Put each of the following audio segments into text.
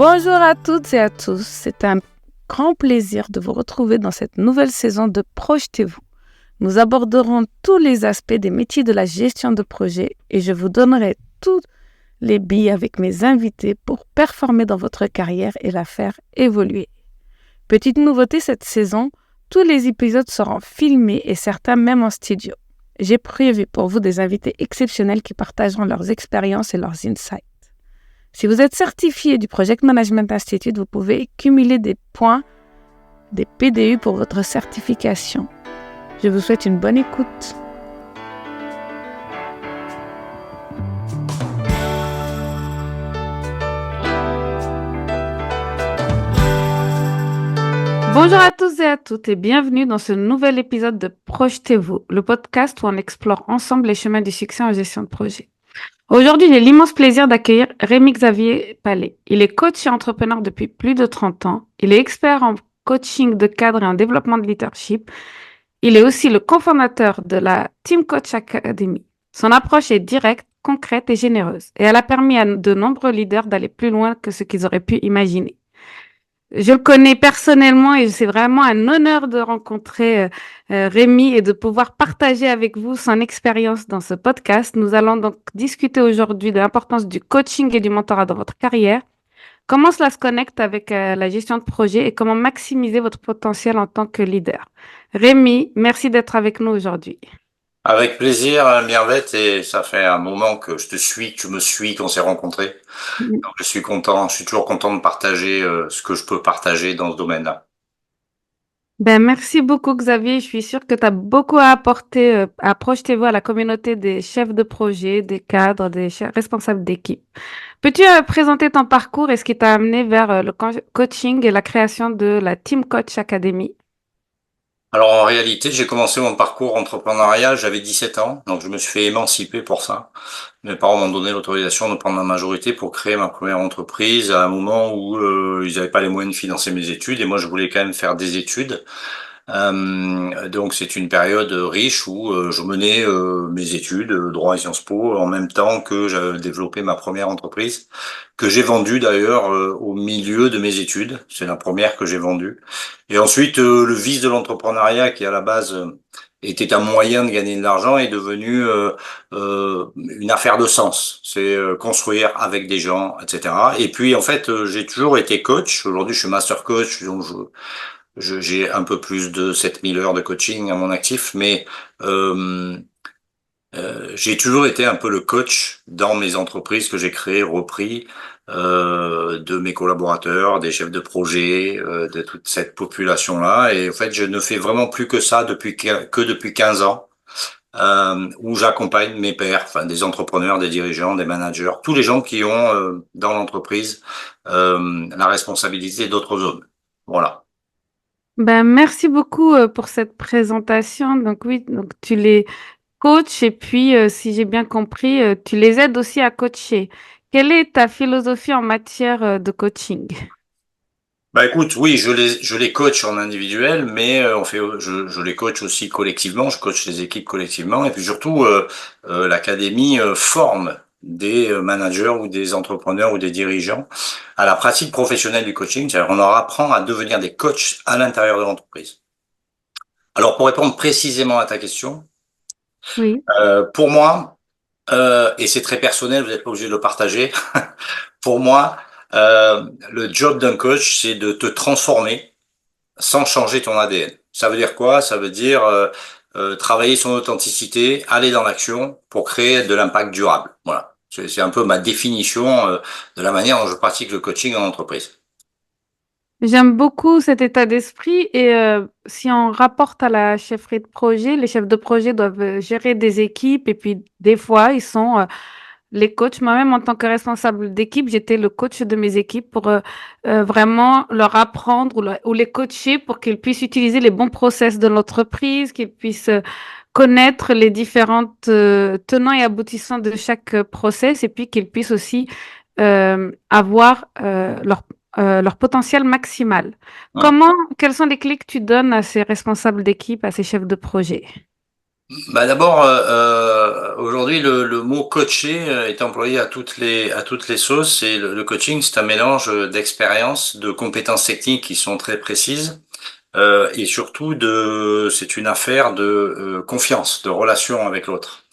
Bonjour à toutes et à tous, c'est un grand plaisir de vous retrouver dans cette nouvelle saison de Projetez-vous. Nous aborderons tous les aspects des métiers de la gestion de projet et je vous donnerai tous les billes avec mes invités pour performer dans votre carrière et la faire évoluer. Petite nouveauté cette saison, tous les épisodes seront filmés et certains même en studio. J'ai prévu pour vous des invités exceptionnels qui partageront leurs expériences et leurs insights. Si vous êtes certifié du Project Management Institute, vous pouvez cumuler des points, des PDU pour votre certification. Je vous souhaite une bonne écoute. Bonjour à tous et à toutes et bienvenue dans ce nouvel épisode de Projetez-vous, le podcast où on explore ensemble les chemins du succès en gestion de projet. Aujourd'hui, j'ai l'immense plaisir d'accueillir Rémi-Xavier Palais. Il est coach et entrepreneur depuis plus de 30 ans. Il est expert en coaching de cadre et en développement de leadership. Il est aussi le cofondateur de la Team Coach Academy. Son approche est directe, concrète et généreuse. Et elle a permis à de nombreux leaders d'aller plus loin que ce qu'ils auraient pu imaginer. Je le connais personnellement et c'est vraiment un honneur de rencontrer Rémi et de pouvoir partager avec vous son expérience dans ce podcast. Nous allons donc discuter aujourd'hui de l'importance du coaching et du mentorat dans votre carrière, comment cela se connecte avec la gestion de projet et comment maximiser votre potentiel en tant que leader. Rémi, merci d'être avec nous aujourd'hui. Avec plaisir, Mirvette, et ça fait un moment que je te suis, que tu me suis, qu'on s'est rencontrés. Donc je suis content, je suis toujours content de partager ce que je peux partager dans ce domaine-là. Merci beaucoup Xavier. Je suis sûre que tu as beaucoup à apporter à Projetez-vous à la communauté des chefs de projet, des cadres, des responsables d'équipe. Peux-tu présenter ton parcours et ce qui t'a amené vers le coaching et la création de la Team Coach Academy? Alors en réalité, j'ai commencé mon parcours entrepreneurial, j'avais 17 ans, donc je me suis fait émanciper pour ça. Mes parents m'ont donné l'autorisation de prendre la majorité pour créer ma première entreprise à un moment où ils n'avaient pas les moyens de financer mes études et moi je voulais quand même faire des études. Donc c'est une période riche où je menais mes études, droit et Sciences Po, en même temps que j'avais développé ma première entreprise, que j'ai vendue d'ailleurs au milieu de mes études. C'est la première que j'ai vendue. Et ensuite, le vice de l'entrepreneuriat, qui à la base était un moyen de gagner de l'argent, est devenu une affaire de sens. C'est construire avec des gens, etc. Et puis en fait, j'ai toujours été coach. Aujourd'hui, je suis master coach, donc j'ai un peu plus de 7000 heures de coaching à mon actif, mais j'ai toujours été un peu le coach dans mes entreprises que j'ai créées, repris, de mes collaborateurs, des chefs de projet, de toute cette population-là. Et en fait, je ne fais vraiment plus que ça depuis 15 ans, où j'accompagne mes pairs, enfin des entrepreneurs, des dirigeants, des managers, tous les gens qui ont dans l'entreprise la responsabilité d'autres zones. Voilà. Merci beaucoup pour cette présentation. Donc oui, donc tu les coaches et puis si j'ai bien compris, tu les aides aussi à coacher. Quelle est ta philosophie en matière de coaching? Bah écoute, oui, je les coach en individuel, mais je les coach aussi collectivement. Je coach les équipes collectivement, et puis surtout, l'académie forme des managers ou des entrepreneurs ou des dirigeants à la pratique professionnelle du coaching. C'est-à-dire, on leur apprend à devenir des coachs à l'intérieur de l'entreprise. Alors, pour répondre précisément à ta question, Oui. pour moi, et c'est très personnel, vous n'êtes pas obligé de le partager. Pour moi, le job d'un coach, c'est de te transformer sans changer ton ADN. Ça veut dire quoi? Ça veut dire travailler son authenticité, aller dans l'action pour créer de l'impact durable. Voilà. C'est un peu ma définition de la manière dont je pratique le coaching en entreprise. J'aime beaucoup cet état d'esprit et si on rapporte à la chefferie de projet, les chefs de projet doivent gérer des équipes et puis des fois, ils sont les coachs. Moi-même, en tant que responsable d'équipe, j'étais le coach de mes équipes pour vraiment leur apprendre ou les coacher pour qu'ils puissent utiliser les bons process de l'entreprise, qu'ils puissent connaître les différentes tenants et aboutissants de chaque process et puis qu'ils puissent aussi avoir leur potentiel maximal. Ouais. Quelles sont les clés que tu donnes à ces responsables d'équipe, à ces chefs de projet? Bah d'abord, aujourd'hui, le mot coacher est employé à toutes les sauces. Et le coaching, c'est un mélange d'expérience, de compétences techniques qui sont très précises, et surtout c'est une affaire de confiance, de relation avec l'autre.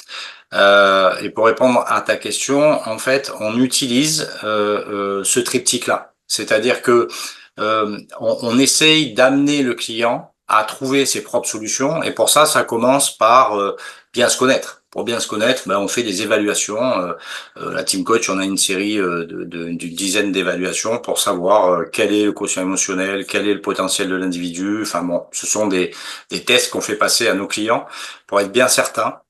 Et pour répondre à ta question, en fait, on utilise ce triptyque-là. C'est-à-dire que on essaye d'amener le client à trouver ses propres solutions. Et pour ça, ça commence par bien se connaître. Pour bien se connaître, ben, on fait des évaluations. La Team Coach, on a une série d'une dizaine d'évaluations pour savoir quel est le quotient émotionnel, quel est le potentiel de l'individu. Enfin bon, ce sont des tests qu'on fait passer à nos clients pour être bien certains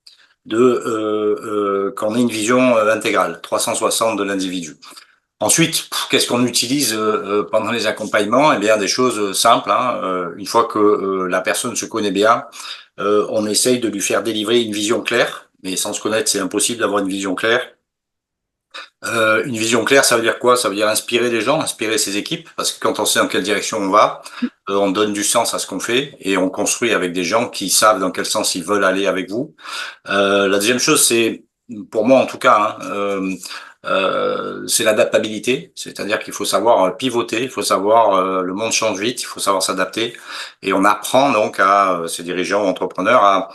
qu'on ait une vision intégrale, 360 de l'individu. Ensuite, qu'est-ce qu'on utilise pendant les accompagnements? Eh bien, des choses simples. Hein. Une fois que la personne se connaît bien, on essaye de lui faire délivrer une vision claire. Mais sans se connaître, c'est impossible d'avoir une vision claire. Une vision claire, ça veut dire quoi? Ça veut dire inspirer les gens, inspirer ses équipes, parce que quand on sait dans quelle direction on va, on donne du sens à ce qu'on fait et on construit avec des gens qui savent dans quel sens ils veulent aller avec vous. La deuxième chose, c'est, pour moi en tout cas, hein, c'est l'adaptabilité, c'est-à-dire qu'il faut savoir pivoter, il faut savoir, le monde change vite, il faut savoir s'adapter, et on apprend donc à ces dirigeants ou entrepreneurs à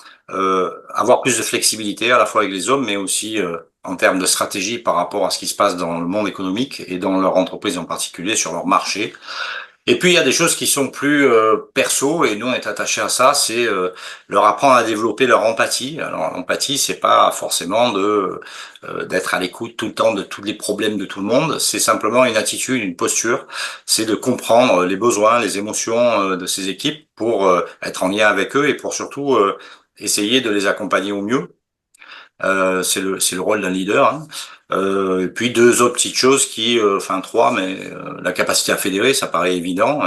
avoir plus de flexibilité à la fois avec les hommes, mais aussi en termes de stratégie par rapport à ce qui se passe dans le monde économique et dans leur entreprise en particulier, sur leur marché. Et puis il y a des choses qui sont plus perso et nous on est attaché à ça, c'est leur apprendre à développer leur empathie. Alors l'empathie c'est pas forcément de d'être à l'écoute tout le temps de tous les problèmes de tout le monde, c'est simplement une attitude, une posture, c'est de comprendre les besoins, les émotions de ces équipes pour être en lien avec eux et pour surtout essayer de les accompagner au mieux. C'est le rôle d'un leader. Hein. Et puis deux autres petites choses enfin trois, mais la capacité à fédérer, ça paraît évident,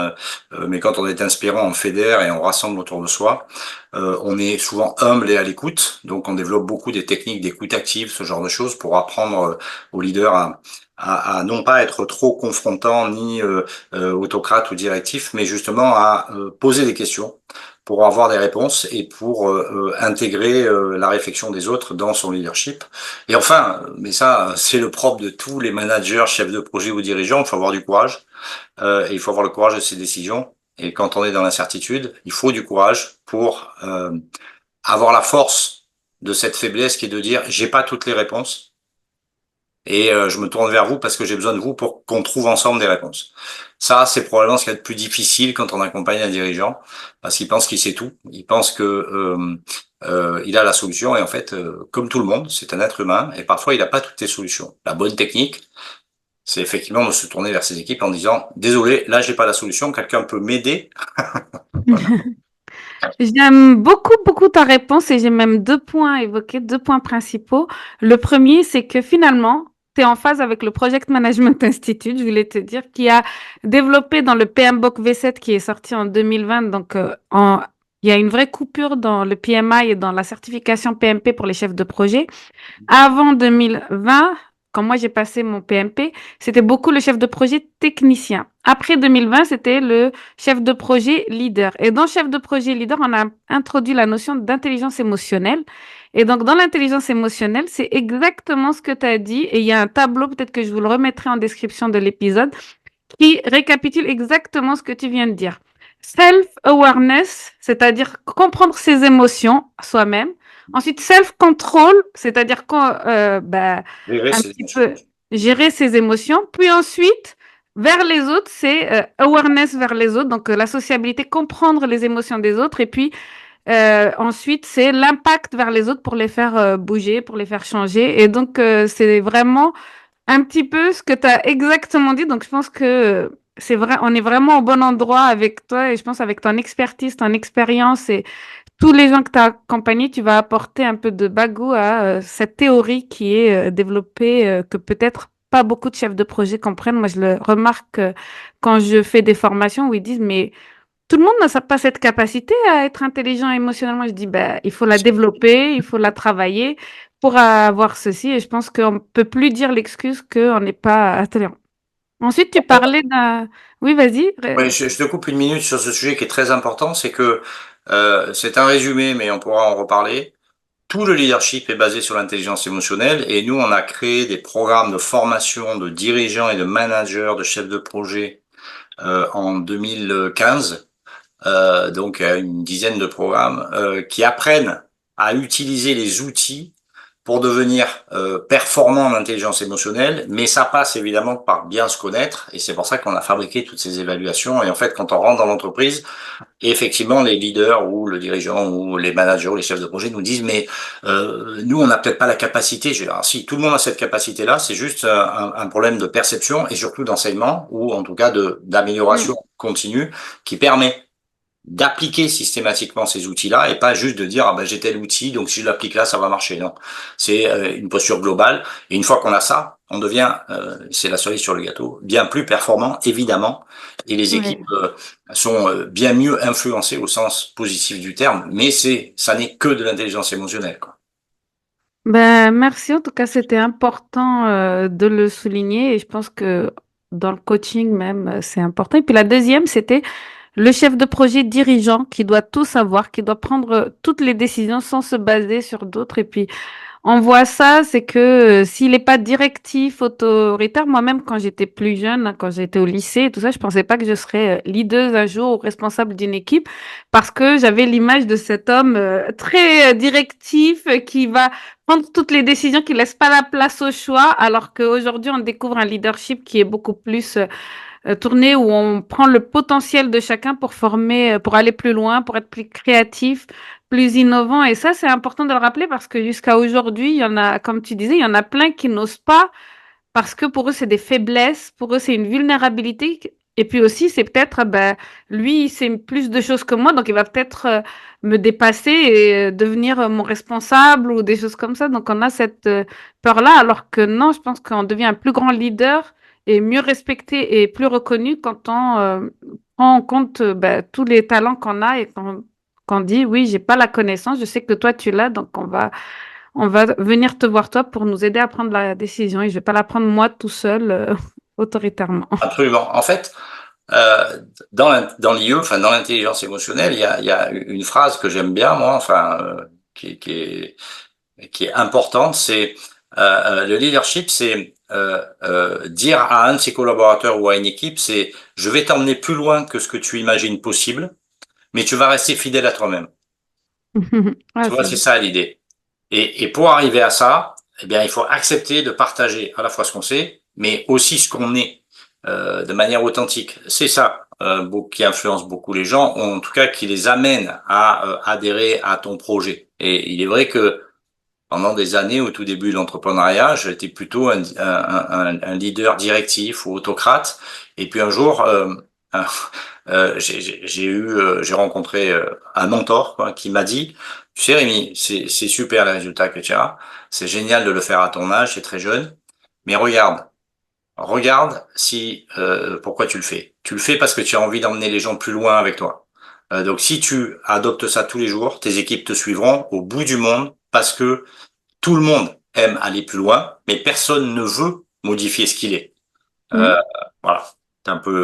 mais quand on est inspirant, on fédère et on rassemble autour de soi. On est souvent humble et à l'écoute, donc on développe beaucoup des techniques d'écoute active, ce genre de choses, pour apprendre aux leaders à non pas être trop confrontant ni autocrate ou directif, mais justement à poser des questions pour avoir des réponses et pour intégrer la réflexion des autres dans son leadership. Et enfin, mais ça, c'est le propre de tous les managers, chefs de projet ou dirigeants, il faut avoir du courage, et il faut avoir le courage de ses décisions. Et quand on est dans l'incertitude, il faut du courage pour avoir la force de cette faiblesse qui est de dire, j'ai pas toutes les réponses, et je me tourne vers vous parce que j'ai besoin de vous pour qu'on trouve ensemble des réponses. Ça, c'est probablement ce qu'il y a de plus difficile quand on accompagne un dirigeant, parce qu'il pense qu'il sait tout, il pense que il a la solution, et en fait, comme tout le monde, c'est un être humain, et parfois il n'a pas toutes les solutions. La bonne technique, c'est effectivement de se tourner vers ses équipes en disant, désolé, là j'ai pas la solution, quelqu'un peut m'aider. Voilà. J'aime beaucoup, beaucoup ta réponse et j'ai même deux points évoqués, deux points principaux. Le premier, c'est que finalement, tu es en phase avec le Project Management Institute, je voulais te dire, qui a développé dans le PMBOK V7 qui est sorti en 2020. Donc, il y a une vraie coupure dans le PMI et dans la certification PMP pour les chefs de projet. Avant 2020, quand moi j'ai passé mon PMP, c'était beaucoup le chef de projet technicien. Après 2020, c'était le chef de projet leader. Et dans chef de projet leader, on a introduit la notion d'intelligence émotionnelle. Et donc, dans l'intelligence émotionnelle, c'est exactement ce que tu as dit. Et il y a un tableau, peut-être que je vous le remettrai en description de l'épisode, qui récapitule exactement ce que tu viens de dire. Self-awareness, c'est-à-dire comprendre ses émotions soi-même. Ensuite, self-control, c'est-à-dire Gérer un ses petit émotions. peu gérer ses émotions. Puis ensuite, vers les autres, c'est awareness vers les autres, donc la sociabilité, comprendre les émotions des autres. Et puis ensuite, c'est l'impact vers les autres pour les faire bouger, pour les faire changer. Et donc, c'est vraiment un petit peu ce que tu as exactement dit. Donc, je pense que c'est vrai, on est vraiment au bon endroit avec toi et je pense avec ton expertise, ton expérience et tous les gens que tu as accompagnés, tu vas apporter un peu de bagou à cette théorie qui est développée, que peut-être pas beaucoup de chefs de projet comprennent. Moi, je le remarque quand je fais des formations où ils disent, mais tout le monde n'a pas cette capacité à être intelligent émotionnellement. Je dis, ben, il faut la développer, il faut la travailler pour avoir ceci. Et je pense qu'on ne peut plus dire l'excuse qu'on n'est pas intelligent. Ensuite, tu parlais d'un... Oui, vas-y. Ouais, je te coupe une minute sur ce sujet qui est très important, c'est que c'est un résumé, mais on pourra en reparler. tout le leadership est basé sur l'intelligence émotionnelle et nous, on a créé des programmes de formation de dirigeants et de managers, de chefs de projet en 2015. Donc une dizaine de programmes qui apprennent à utiliser les outils pour devenir performant en intelligence émotionnelle, mais ça passe évidemment par bien se connaître, et c'est pour ça qu'on a fabriqué toutes ces évaluations. Et en fait, quand on rentre dans l'entreprise, effectivement, les leaders ou le dirigeant ou les managers ou les chefs de projet nous disent, mais nous, on n'a peut-être pas la capacité. Je dis, alors, si tout le monde a cette capacité-là, c'est juste un problème de perception et surtout d'enseignement, ou en tout cas Mm. d'amélioration continue, qui permet d'appliquer systématiquement ces outils-là et pas juste de dire ah ben j'ai tel outil donc si je l'applique là ça va marcher. Non, c'est une posture globale et une fois qu'on a ça, on devient c'est la cerise sur le gâteau, bien plus performant évidemment et les équipes Ouais. sont bien mieux influencées au sens positif du terme, mais ça n'est que de l'intelligence émotionnelle quoi. Ben, merci. En tout cas, c'était important de le souligner et je pense que dans le coaching même, c'est important. Et puis la deuxième, c'était le chef de projet dirigeant qui doit tout savoir, qui doit prendre toutes les décisions sans se baser sur d'autres. Et puis on voit ça, c'est que s'il n'est pas directif, autoritaire, moi-même quand j'étais plus jeune, hein, quand j'étais au lycée et tout ça, je pensais pas que je serais leader un jour ou responsable d'une équipe parce que j'avais l'image de cet homme très directif qui va prendre toutes les décisions, qui laisse pas la place au choix, alors qu'aujourd'hui on découvre un leadership qui est beaucoup plus tournée où on prend le potentiel de chacun pour former, pour aller plus loin, pour être plus créatif, plus innovant. Et ça, c'est important de le rappeler parce que jusqu'à aujourd'hui, il y en a, comme tu disais, il y en a plein qui n'osent pas parce que pour eux, c'est des faiblesses, pour eux, c'est une vulnérabilité. Et puis aussi, c'est peut-être, ben, lui, il sait plus de choses que moi, donc il va peut-être me dépasser et devenir mon responsable ou des choses comme ça. Donc on a cette peur-là, alors que non, je pense qu'on devient un plus grand leader et mieux respecté et plus reconnu quand on prend en compte ben, tous les talents qu'on a et qu'on dit, oui, j'ai pas la connaissance, je sais que toi, tu l'as, donc on va venir te voir toi pour nous aider à prendre la décision et je vais pas la prendre moi tout seul, autoritairement. Absolument. En fait, dans l'IE, enfin dans l'intelligence émotionnelle, il y a une phrase que j'aime bien moi, enfin qui est importante, c'est le leadership, c'est dire à un de ses collaborateurs ou à une équipe, c'est je vais t'emmener plus loin que ce que tu imagines possible, mais tu vas rester fidèle à toi-même. Ah, Tu vois, c'est c'est vrai. ça l'idée. Et pour arriver à ça, eh bien, il faut accepter de partager à la fois ce qu'on sait, mais aussi ce qu'on est de manière authentique. C'est ça qui influence beaucoup les gens, ou en tout cas qui les amène à adhérer à ton projet. Et il est vrai que pendant des années, au tout début de l'entrepreneuriat, j'étais plutôt un leader directif ou autocrate. Et puis un jour, j'ai rencontré un mentor quoi, qui m'a dit, tu sais Rémi, c'est super les résultats que tu as, c'est génial de le faire à ton âge, c'est très jeune, mais regarde si pourquoi tu le fais. Tu le fais parce que tu as envie d'emmener les gens plus loin avec toi. Donc si tu adoptes ça tous les jours, tes équipes te suivront au bout du monde parce que tout le monde aime aller plus loin, mais personne ne veut modifier ce qu'il est. Euh, Mm. voilà.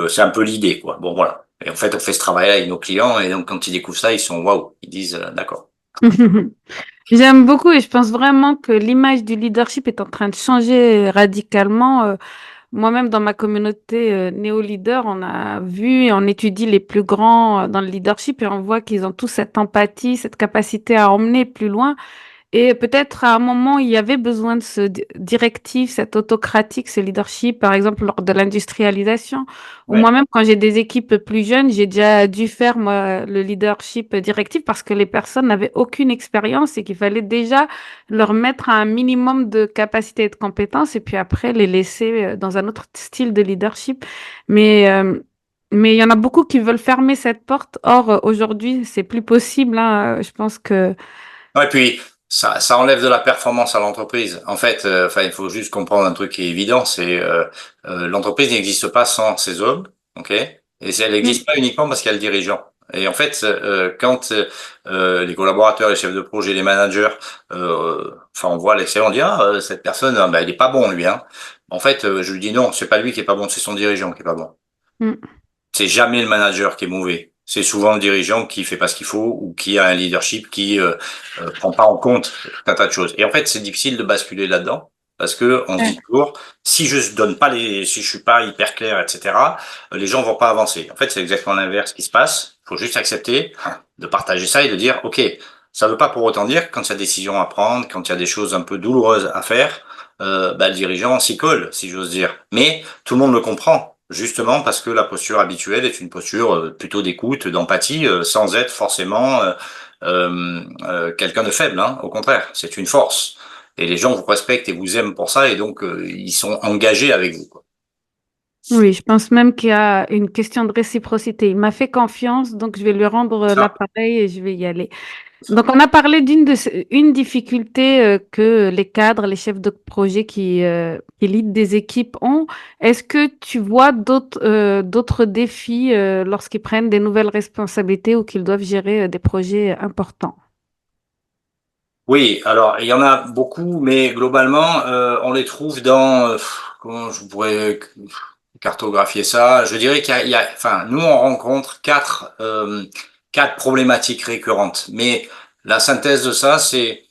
C'est un peu l'idée, quoi. Bon, voilà. Et en fait, on fait ce travail avec nos clients, et donc quand ils découvrent ça, ils sont waouh. Ils disent, d'accord. J'aime beaucoup et je pense vraiment que l'image du leadership est en train de changer radicalement. Moi-même, dans ma communauté néo-leader, on a vu et on étudie les plus grands dans le leadership et on voit qu'ils ont tous cette empathie, cette capacité à emmener plus loin. Et peut-être à un moment, il y avait besoin de ce directif, cette autocratique, ce leadership, par exemple lors de l'industrialisation. Ou Ouais. moi-même, quand j'ai des équipes plus jeunes, j'ai déjà dû faire moi, le leadership directif parce que les personnes n'avaient aucune expérience et qu'il fallait déjà leur mettre un minimum de capacité et de compétences et puis après les laisser dans un autre style de leadership. Mais mais il y en a beaucoup qui veulent fermer cette porte. Or, aujourd'hui, c'est plus possible, hein. Je pense que Ouais, puis ça enlève de la performance à l'entreprise. En fait, enfin, il faut juste comprendre un truc qui est évident, c'est l'entreprise n'existe pas sans ses hommes, ok? Elle n'existe pas uniquement parce qu'il y a le dirigeant. Et en fait, quand les collaborateurs, les chefs de projet, les managers, enfin, on voit l'excellent, on dit ah cette personne, ah, ben, il est pas bon lui, hein. En fait, je lui dis non, c'est pas lui qui est pas bon, c'est son dirigeant qui est pas bon. Mm. C'est jamais le manager qui est mauvais. c'est souvent le dirigeant qui fait pas ce qu'il faut ou qui a un leadership qui prend pas en compte tout un tas de choses. Et en fait, c'est difficile de basculer là-dedans parce que on se Ouais. dit toujours, si je donne pas si je suis pas hyper clair, etc., les gens vont pas avancer. En fait, c'est exactement l'inverse qui se passe. Il faut juste accepter de partager ça et de dire, ok, ça veut pas pour autant dire que quand il y a des décisions à prendre, quand il y a des choses un peu douloureuses à faire, le dirigeant s'y colle, si j'ose dire. Mais tout le monde le comprend, justement parce que la posture habituelle est une posture plutôt d'écoute, d'empathie, sans être forcément quelqu'un de faible. Hein. Au contraire, c'est une force. Et les gens vous respectent et vous aiment pour ça, et donc ils sont engagés avec vous. Quoi. Oui, je pense même qu'il y a une question de réciprocité. Il m'a fait confiance, donc je vais lui rendre Ça, l'appareil et je vais y aller. Donc, on a parlé une difficulté que les cadres, les chefs de projet qui lead des équipes ont. Est-ce que tu vois d'autres défis lorsqu'ils prennent des nouvelles responsabilités ou qu'ils doivent gérer des projets importants? oui, alors il y en a beaucoup, mais globalement, on les trouve dans comment je pourrais cartographier ça. Je dirais enfin, nous on rencontre quatre problématiques récurrentes. Mais la synthèse de ça, c'est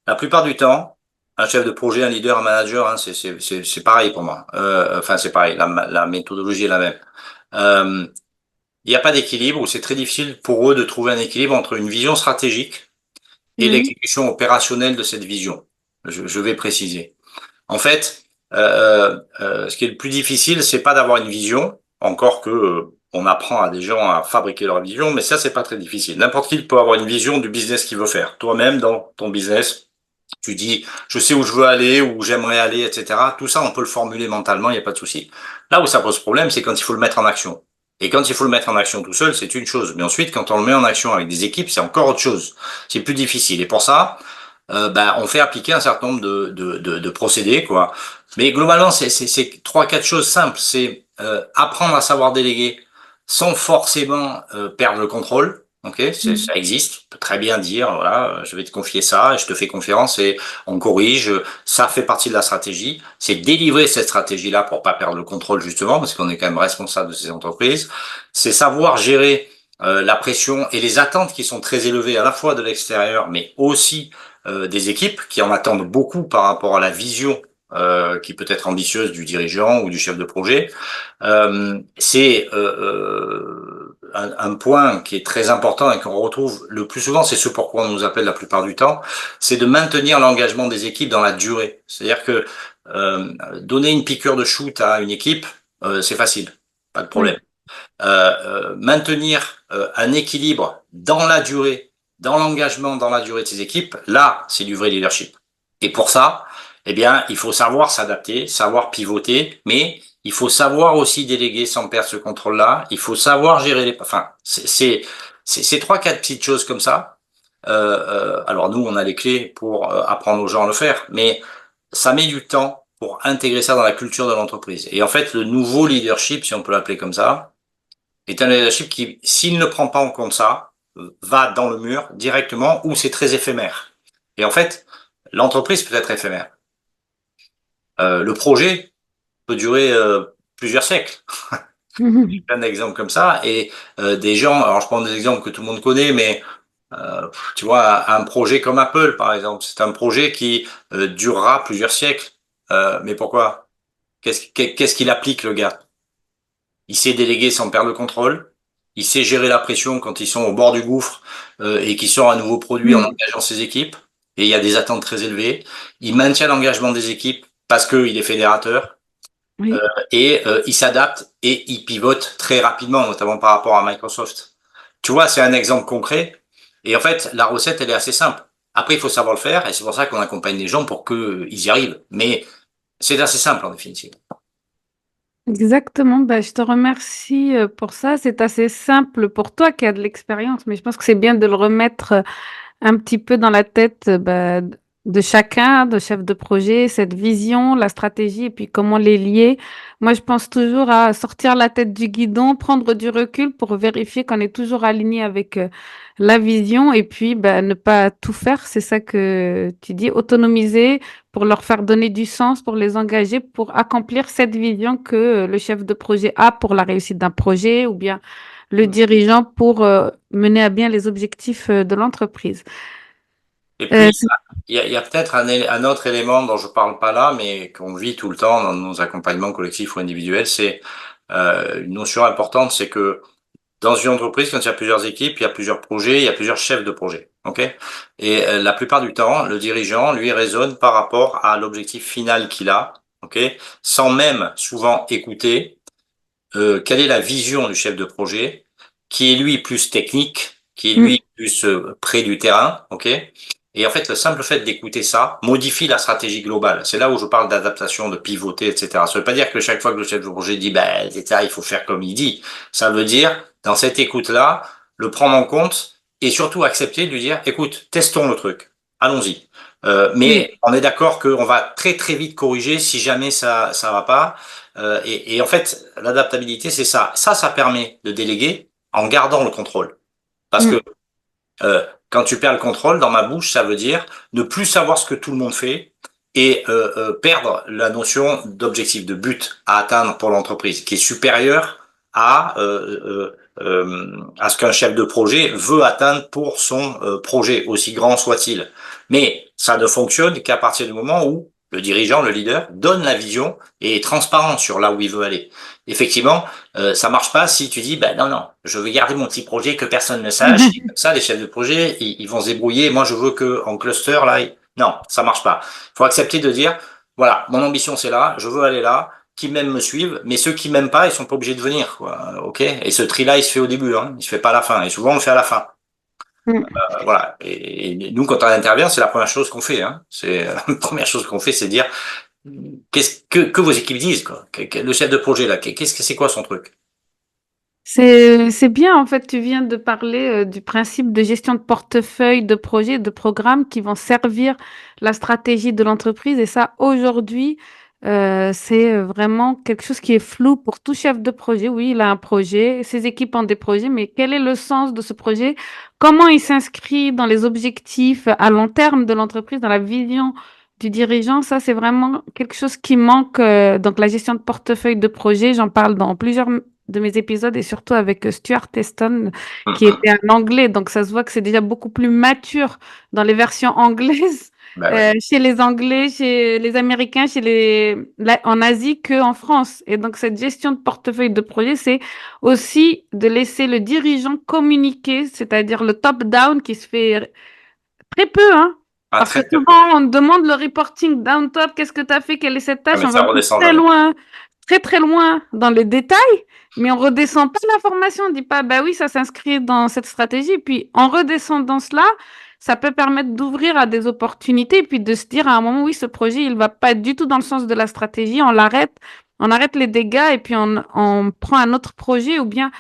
la plupart du temps, un chef de projet, un leader, un manager, hein, c'est pareil pour moi. Enfin, c'est pareil, la méthodologie est la même. Euh, il n'y a pas d'équilibre ou c'est très difficile pour eux de trouver un équilibre entre une vision stratégique et Oui. l'exécution opérationnelle de cette vision. Je vais préciser. En fait, ce qui est le plus difficile, c'est pas d'avoir une vision, encore que on apprend à des gens à fabriquer leur vision, mais ça, c'est pas très difficile. N'importe qui peut avoir une vision du business qu'il veut faire. Toi-même, dans ton business, tu dis, je sais où je veux aller, où j'aimerais aller, etc. Tout ça, on peut le formuler mentalement, il n'y a pas de souci. Là où ça pose problème, c'est quand il faut le mettre en action. Et quand il faut le mettre en action tout seul, c'est une chose. Mais ensuite, quand on le met en action avec des équipes, c'est encore autre chose. C'est plus difficile. Et pour ça, on fait appliquer un certain nombre de procédés, quoi. Mais globalement, c'est trois, quatre choses simples. C'est apprendre à savoir déléguer sans forcément perdre le contrôle. Ok, Mhm. ça existe. On peut très bien dire, voilà, je vais te confier ça, et je te fais confiance et on corrige. Ça fait partie de la stratégie. C'est délivrer cette stratégie-là pour pas perdre le contrôle justement, parce qu'on est quand même responsable de ces entreprises. C'est savoir gérer la pression et les attentes qui sont très élevées à la fois de l'extérieur, mais aussi des équipes qui en attendent beaucoup par rapport à la vision qui peut être ambitieuse du dirigeant ou du chef de projet. C'est un point qui est très important et qu'on retrouve le plus souvent, c'est ce pourquoi on nous appelle la plupart du temps, c'est de maintenir l'engagement des équipes dans la durée. C'est-à-dire que donner une piqûre de shoot à une équipe, c'est facile, pas de problème. Oui. Maintenir un équilibre dans la durée, dans l'engagement, dans la durée de ces équipes, là, c'est du vrai leadership. Et pour ça, eh bien, il faut savoir s'adapter, savoir pivoter, mais il faut savoir aussi déléguer sans perdre ce contrôle-là. Il faut savoir gérer enfin, c'est trois, quatre petites choses comme ça. Alors nous, on a les clés pour apprendre aux gens à le faire, mais ça met du temps pour intégrer ça dans la culture de l'entreprise. Et en fait, le nouveau leadership, si on peut l'appeler comme ça, est un leadership qui, s'il ne prend pas en compte ça, va dans le mur directement ou c'est très éphémère. Et en fait, l'entreprise peut être éphémère. Le projet peut durer plusieurs siècles. Plein d'exemples comme ça. Et des gens, alors je prends des exemples que tout le monde connaît, mais tu vois, un projet comme Apple, par exemple, c'est un projet qui durera plusieurs siècles. Mais pourquoi? Qu'est-ce qu'il applique, le gars? Il sait déléguer sans perdre le contrôle. Il sait gérer la pression quand ils sont au bord du gouffre et qu'ils sortent un nouveau produit en Mm. engageant ses équipes. Et il y a des attentes très élevées. Il maintient l'engagement des équipes parce qu'il est fédérateur euh, Oui. et il s'adapte et il pivote très rapidement, notamment par rapport à Microsoft. Tu vois, c'est un exemple concret. Et en fait, la recette, elle est assez simple. Après, il faut savoir le faire et c'est pour ça qu'on accompagne les gens pour qu'ils y arrivent. Mais c'est assez simple en définitive. Exactement, bah, je te remercie pour ça. C'est assez simple pour toi qui as de l'expérience, mais je pense que c'est bien de le remettre un petit peu dans la tête de chacun, de chef de projet, cette vision, la stratégie et puis comment les lier. Moi, je pense toujours à sortir la tête du guidon, prendre du recul pour vérifier qu'on est toujours aligné avec la vision et puis ben, ne pas tout faire. C'est ça que tu dis, autonomiser pour leur faire donner du sens, pour les engager, pour accomplir cette vision que le chef de projet a pour la réussite d'un projet ou bien le dirigeant pour mener à bien les objectifs de l'entreprise. Et Euh, puis, il y a peut-être un autre élément dont je parle pas là, mais qu'on vit tout le temps dans nos accompagnements collectifs ou individuels, c'est une notion importante, c'est que dans une entreprise, quand il y a plusieurs équipes, il y a plusieurs projets, il y a plusieurs chefs de projet. Ok. Et la plupart du temps, le dirigeant, lui, raisonne par rapport à l'objectif final qu'il a, ok, sans même souvent écouter quelle est la vision du chef de projet, qui est lui plus technique, qui est mm, lui plus près du terrain, ok. Et en fait, le simple fait d'écouter ça modifie la stratégie globale. C'est là où je parle d'adaptation, de pivoter, etc. Ça veut pas dire que chaque fois que le chef de projet dit, ben, etc., il faut faire comme il dit. Ça veut dire, dans cette écoute-là, le prendre en compte et surtout accepter de lui dire, écoute, testons le truc. Allons-y. oui. Mais on est d'accord qu'on va très très vite corriger si jamais ça va pas. Et en fait, l'adaptabilité, c'est ça. Ça permet de déléguer en gardant le contrôle. Parce Mm. que quand tu perds le contrôle, dans ma bouche, ça veut dire ne plus savoir ce que tout le monde fait et perdre la notion d'objectif, de but à atteindre pour l'entreprise, qui est supérieur à ce qu'un chef de projet veut atteindre pour son projet, aussi grand soit-il. Mais ça ne fonctionne qu'à partir du moment où le dirigeant, le leader, donne la vision et est transparent sur là où il veut aller. Effectivement, ça marche pas si tu dis, ben non, non, je veux garder mon petit projet que personne ne sache. Et comme ça, les chefs de projet, ils vont se débrouiller. Moi, je veux que en cluster, là, non, ça marche pas. Il faut accepter de dire, voilà, mon ambition c'est là, je veux aller là. Qui m'aiment me suivent, mais ceux qui m'aiment pas, ils sont pas obligés de venir, quoi. Ok. Et ce tri-là, il se fait au début, hein. Il se fait pas à la fin. Et souvent, on le fait à la fin. Mm. Voilà. Et nous, quand on intervient, c'est la première chose qu'on fait, hein. C'est la première chose qu'on fait, c'est dire qu'est-ce que vos équipes disent, quoi. Le chef de projet là, qu'est-ce que c'est quoi son truc? C'est bien, en fait, tu viens de parler du principe de gestion de portefeuille, de projets, de programmes qui vont servir la stratégie de l'entreprise. Et ça, aujourd'hui, c'est vraiment quelque chose qui est flou pour tout chef de projet. Oui, il a un projet, ses équipes ont des projets, mais quel est le sens de ce projet? Comment il s'inscrit dans les objectifs à long terme de l'entreprise, dans la vision du dirigeant? Ça, c'est vraiment quelque chose qui manque. Donc, la gestion de portefeuille de projet, j'en parle dans plusieurs de mes épisodes et surtout avec Stuart Teston qui était un anglais. Donc ça se voit que c'est déjà beaucoup plus mature dans les versions anglaises, Ben oui. chez les Anglais, chez les Américains, en Asie qu'en France. Et donc cette gestion de portefeuille de projet, c'est aussi de laisser le dirigeant communiquer, c'est-à-dire le top-down qui se fait très peu, hein. Ah, Parce que très très peu. souvent, on demande le reporting down top, qu'est-ce que tu as fait, quelle est cette Ah, tâche, mais on va ça même redescend très jamais. loin, très très loin dans les détails, mais on redescend pas l'information, on dit pas, bah oui, ça s'inscrit dans cette stratégie. Puis en redescendant cela, ça peut permettre d'ouvrir à des opportunités, puis de se dire à un moment, oui, ce projet, il va pas du tout dans le sens de la stratégie, on arrête les dégâts et puis on prend un autre projet ou bien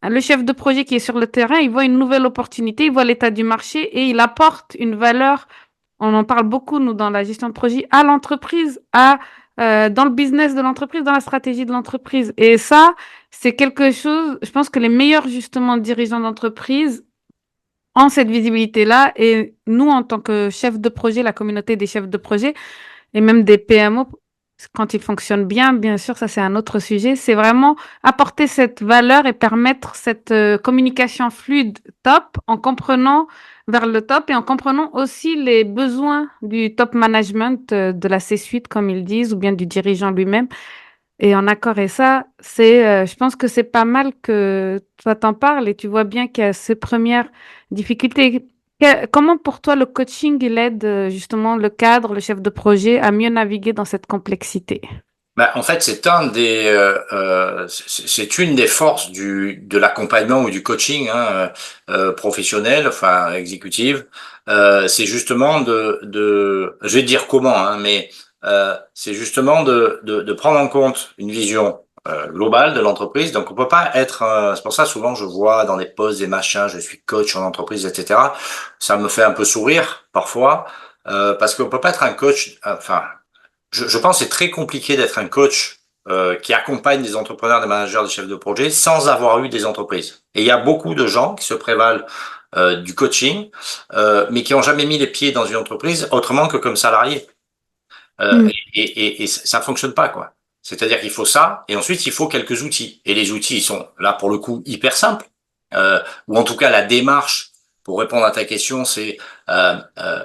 le chef de projet qui est sur le terrain, il voit une nouvelle opportunité, il voit l'état du marché et il apporte une valeur. On en parle beaucoup, nous, dans la gestion de projet, à l'entreprise, dans le business de l'entreprise, dans la stratégie de l'entreprise. Et ça, c'est quelque chose, je pense que les meilleurs, justement, dirigeants d'entreprise ont cette visibilité-là. Et nous, en tant que chefs de projet, la communauté des chefs de projet, et même des PMO, quand ils fonctionnent bien, bien sûr, ça c'est un autre sujet, c'est vraiment apporter cette valeur et permettre cette communication fluide top en comprenant vers le top et en comprenant aussi les besoins du top management, de la C-suite, comme ils disent, ou bien du dirigeant lui-même. Et en accord, et ça, je pense que c'est pas mal que toi t'en parles et tu vois bien qu'il y a ces premières difficultés. Comment pour toi le coaching il aide justement le cadre, le chef de projet à mieux naviguer dans cette complexité? Ben, en fait, c'est une des forces de l'accompagnement ou du coaching, hein, professionnel, enfin exécutive. C'est justement je vais te dire comment, hein, mais c'est justement de prendre en compte une vision globale de l'entreprise. Donc, on peut pas être. C'est pour ça souvent je vois dans des posts des machins, je suis coach en entreprise, etc. Ça me fait un peu sourire parfois. parce qu'on peut pas être un coach. Enfin, je pense que c'est très compliqué d'être un coach qui accompagne des entrepreneurs, des managers, des chefs de projet sans avoir eu des entreprises. Et il y a beaucoup de gens qui se prévalent du coaching, mais qui ont jamais mis les pieds dans une entreprise autrement que comme salarié. Mm. Et ça fonctionne pas, quoi. C'est-à-dire qu'il faut ça, et ensuite il faut quelques outils. Et les outils, ils sont là pour le coup hyper simples, ou en tout cas la démarche pour répondre à ta question, c'est euh, euh,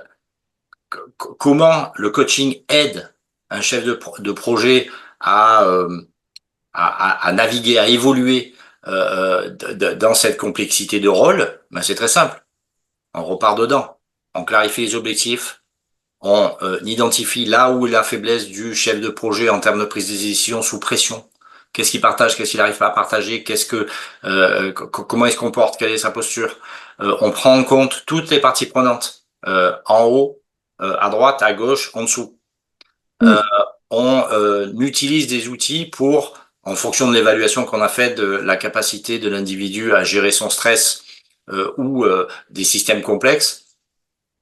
comment le coaching aide un chef de projet à, à naviguer, à évoluer dans cette complexité de rôle. Ben, c'est très simple. On repart dedans. On clarifie les objectifs, on identifie là où est la faiblesse du chef de projet en termes de prise de décision sous pression. Qu'est-ce qu'il partage, qu'est-ce qu'il n'arrive pas à partager, comment il se comporte, quelle est sa posture. On prend en compte toutes les parties prenantes, en haut, à droite, à gauche, en dessous. Euh, Mm. on utilise des outils pour, en fonction de l'évaluation qu'on a faite de la capacité de l'individu à gérer son stress ou des systèmes complexes,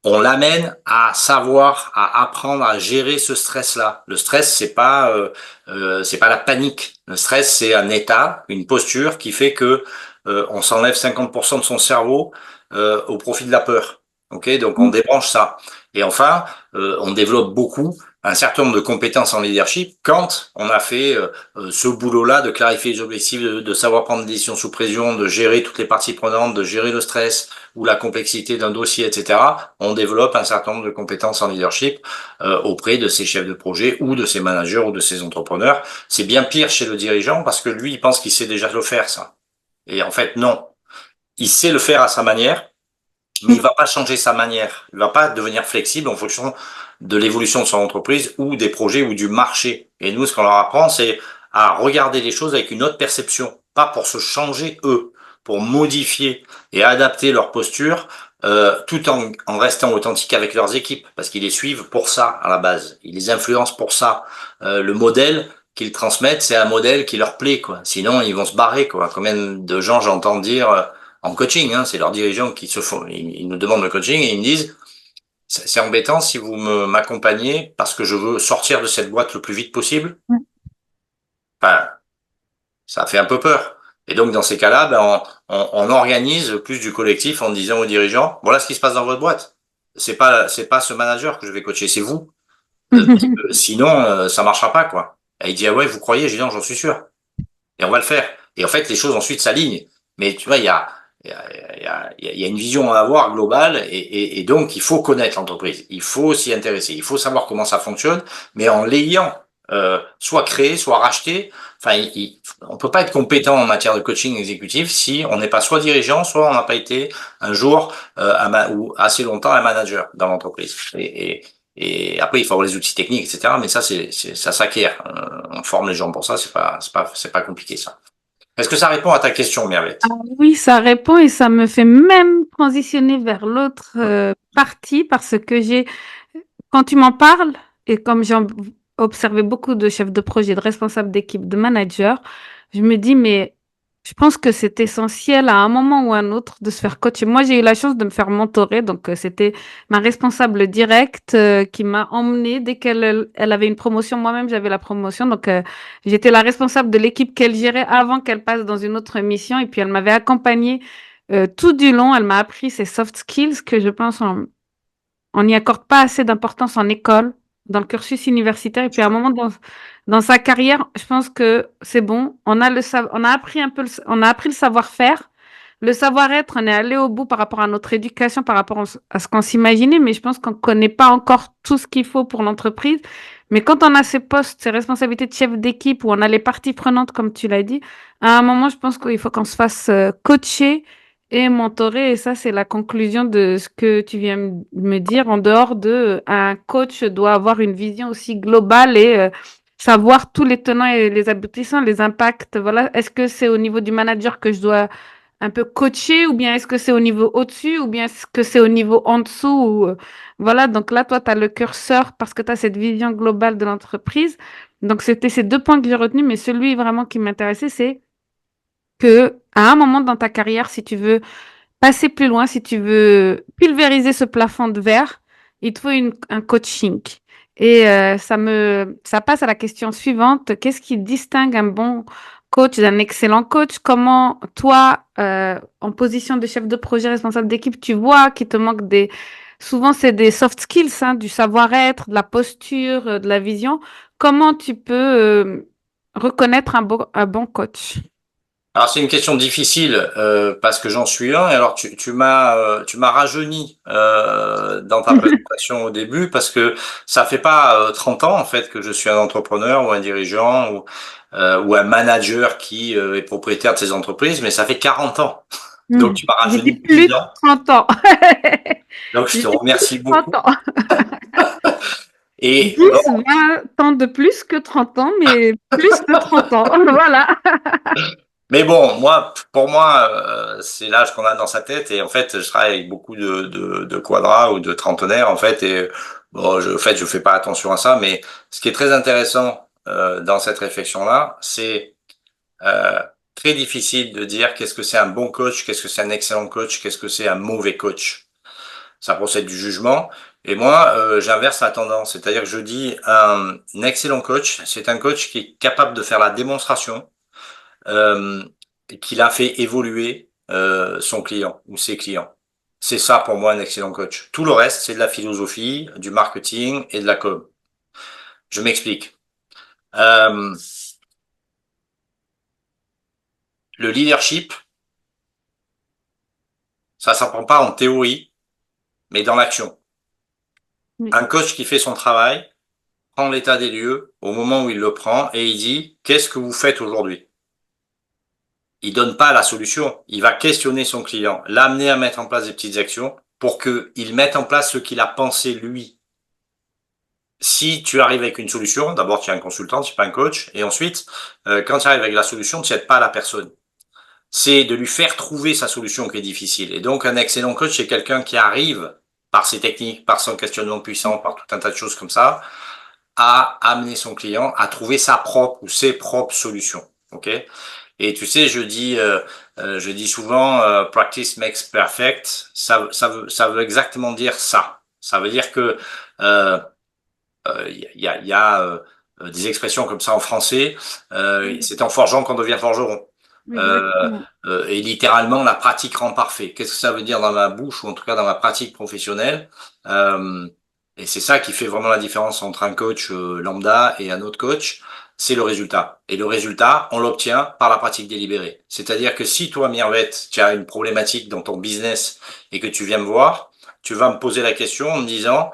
on l'amène à savoir, à apprendre à gérer ce stress-là. Le stress, c'est pas la panique. Le stress, c'est un état, une posture qui fait que on s'enlève 50% de son cerveau au profit de la peur. Ok, donc on Mm. débranche ça. Et enfin, on développe beaucoup un certain nombre de compétences en leadership quand on a fait ce boulot-là de clarifier les objectifs, de savoir prendre des décisions sous pression, de gérer toutes les parties prenantes, de gérer le stress ou la complexité d'un dossier, etc. On développe un certain nombre de compétences en leadership auprès de ces chefs de projet ou de ces managers ou de ces entrepreneurs. C'est bien pire chez le dirigeant parce que lui, il pense qu'il sait déjà le faire, ça. Et en fait, non. Il sait le faire à sa manière, mais il va pas changer sa manière. Il va pas devenir flexible en fonction de l'évolution de son entreprise ou des projets ou du marché. Et nous, ce qu'on leur apprend, c'est à regarder les choses avec une autre perception, pas pour se changer eux, pour modifier et adapter leur posture, tout en restant authentique avec leurs équipes, parce qu'ils les suivent pour ça à la base. Ils les influencent pour ça. Le modèle qu'ils transmettent, c'est un modèle qui leur plaît, quoi. Sinon, ils vont se barrer, quoi. Combien de gens j'entends dire en coaching, hein, c'est leurs dirigeants qui se font, ils nous demandent le coaching et ils me disent, c'est embêtant si vous m'accompagnez parce que je veux sortir de cette boîte le plus vite possible. Enfin, ça fait un peu peur. Et donc, dans ces cas-là, ben, on organise plus du collectif en disant aux dirigeants, voilà ce qui se passe dans votre boîte. C'est pas ce manager que je vais coacher, c'est vous. Parce que sinon, ça marchera pas, quoi. Et il dit, ah ouais, vous croyez? J'ai dit, non, j'en suis sûr. Et on va le faire. Et en fait, les choses ensuite s'alignent. Mais tu vois, il y a une vision à avoir globale et donc il faut connaître l'entreprise. Il faut s'y intéresser. Il faut savoir comment ça fonctionne, mais en l'ayant soit créé, soit racheté. Enfin, on peut pas être compétent en matière de coaching exécutif si on n'est pas soit dirigeant, soit on n'a pas été un jour ou assez longtemps un manager dans l'entreprise. Et après, il faut avoir les outils techniques, etc. Mais ça, ça s'acquiert. On forme les gens pour ça. C'est pas compliqué, ça. Est-ce que ça répond à ta question, Ah Merlette? oui, ça répond et ça me fait même transitionner vers l'autre partie parce que quand tu m'en parles et comme j'ai observé beaucoup de chefs de projet, de responsables d'équipe, de managers, je me dis, mais je pense que c'est essentiel à un moment ou à un autre de se faire coacher. Moi, j'ai eu la chance de me faire mentorer, donc c'était ma responsable directe qui m'a emmenée dès elle avait une promotion. Moi-même, j'avais la promotion, donc j'étais la responsable de l'équipe qu'elle gérait avant qu'elle passe dans une autre mission, et puis elle m'avait accompagnée tout du long. Elle m'a appris ces soft skills que je pense on n'y accorde pas assez d'importance en école, dans le cursus universitaire. Et puis à un moment dans sa carrière, je pense que c'est bon. On a appris un peu, on a appris le savoir-faire, le savoir-être. On est allé au bout par rapport à notre éducation, par rapport à ce qu'on s'imaginait. Mais je pense qu'on ne connaît pas encore tout ce qu'il faut pour l'entreprise. Mais quand on a ces postes, ces responsabilités de chef d'équipe, où on a les parties prenantes, comme tu l'as dit, à un moment, je pense qu'il faut qu'on se fasse coacher et mentorer, et ça, c'est la conclusion de ce que tu viens me dire. En dehors un coach doit avoir une vision aussi globale et savoir tous les tenants et les aboutissants, les impacts. Voilà. Est-ce que c'est au niveau du manager que je dois un peu coacher ou bien est-ce que c'est au niveau au-dessus ou bien est-ce que c'est au niveau en dessous voilà. Donc là, toi, tu as le curseur parce que tu as cette vision globale de l'entreprise. Donc, c'était ces deux points que j'ai retenus, mais celui vraiment qui m'intéressait, c'est que à un moment dans ta carrière, si tu veux passer plus loin, si tu veux pulvériser ce plafond de verre, il te faut un coaching. Et ça passe à la question suivante. Qu'est-ce qui distingue un bon coach d'un excellent coach? Comment toi, en position de chef de projet, responsable d'équipe, tu vois qu'il te manque des... Souvent, c'est des soft skills, hein, du savoir-être, de la posture, de la vision. Comment tu peux reconnaître un bon coach? Alors c'est une question difficile parce que j'en suis un. Et alors tu m'as rajeuni dans ta présentation au début parce que ça fait pas 30 ans en fait que je suis un entrepreneur ou un dirigeant ou un manager qui est propriétaire de ses entreprises, mais ça fait 40 ans. Donc tu m'as J'ai dit rajeuni de plus 10 de ans. 30 ans. Donc je J'ai te dit plus de remercie 30 beaucoup. ans. Et bon, 10, 20 ans de plus que 30 ans, mais plus de 30 ans. Voilà. mais bon, moi, pour moi, c'est l'âge qu'on a dans sa tête. Et en fait, je travaille avec beaucoup de quadras ou de trentenaires, en fait. Et bon, en fait, je fais pas attention à ça. Mais ce qui est très intéressant dans cette réflexion-là, c'est euh, très difficile de dire qu'est-ce que c'est un bon coach, qu'est-ce que c'est un excellent coach, qu'est-ce que c'est un mauvais coach. Ça procède du jugement. Et moi, j'inverse la tendance. C'est-à-dire que je dis un excellent coach, c'est un coach qui est capable de faire la démonstration euh, qu'il a fait évoluer son client ou ses clients. C'est ça pour moi un excellent coach. Tout le reste, c'est de la philosophie, du marketing et de la com. Je m'explique. Euh, le leadership, ça s'apprend pas en théorie, mais dans l'action. Oui. Un coach qui fait son travail prend l'état des lieux au moment où il le prend et il dit qu'est-ce que vous faites aujourd'hui? Il donne pas la solution, il va questionner son client, l'amener à mettre en place des petites actions pour qu'il mette en place ce qu'il a pensé lui. Si tu arrives avec une solution, d'abord tu es un consultant, tu es pas un coach, et ensuite, quand tu arrives avec la solution, tu n'aides pas la personne. C'est de lui faire trouver sa solution qui est difficile. Et donc un excellent coach, c'est quelqu'un qui arrive, par ses techniques, par son questionnement puissant, par tout un tas de choses comme ça, à amener son client à trouver sa propre ou ses propres solutions. Ok? Et tu sais, je dis souvent, practice makes perfect. Ça veut exactement dire ça. Ça veut dire que euh, il y a des expressions comme ça en français. C'est en forgeant qu'on devient forgeron. Euh, Exactement. et littéralement, la pratique rend parfait. Qu'est-ce que ça veut dire dans ma bouche ou en tout cas dans ma pratique professionnelle? Euh, et c'est ça qui fait vraiment la différence entre un coach lambda et un autre coach, c'est le résultat. Et le résultat, on l'obtient par la pratique délibérée. C'est-à-dire que si toi, Mirvette, tu as une problématique dans ton business et que tu viens me voir, tu vas me poser la question en me disant,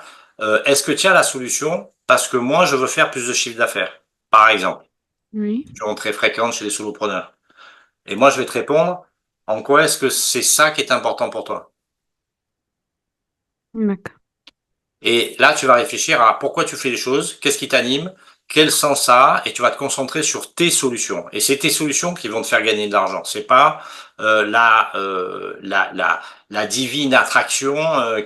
est-ce que tu as la solution? Parce que moi, je veux faire plus de chiffre d'affaires, par exemple. Oui. Question très fréquente chez les solopreneurs. Et moi, je vais te répondre, en quoi est-ce que c'est ça qui est important pour toi? D'accord. Et là, tu vas réfléchir à pourquoi tu fais les choses, qu'est-ce qui t'anime, quel sens ça a, et tu vas te concentrer sur tes solutions. Et c'est tes solutions qui vont te faire gagner de l'argent. C'est pas la divine attraction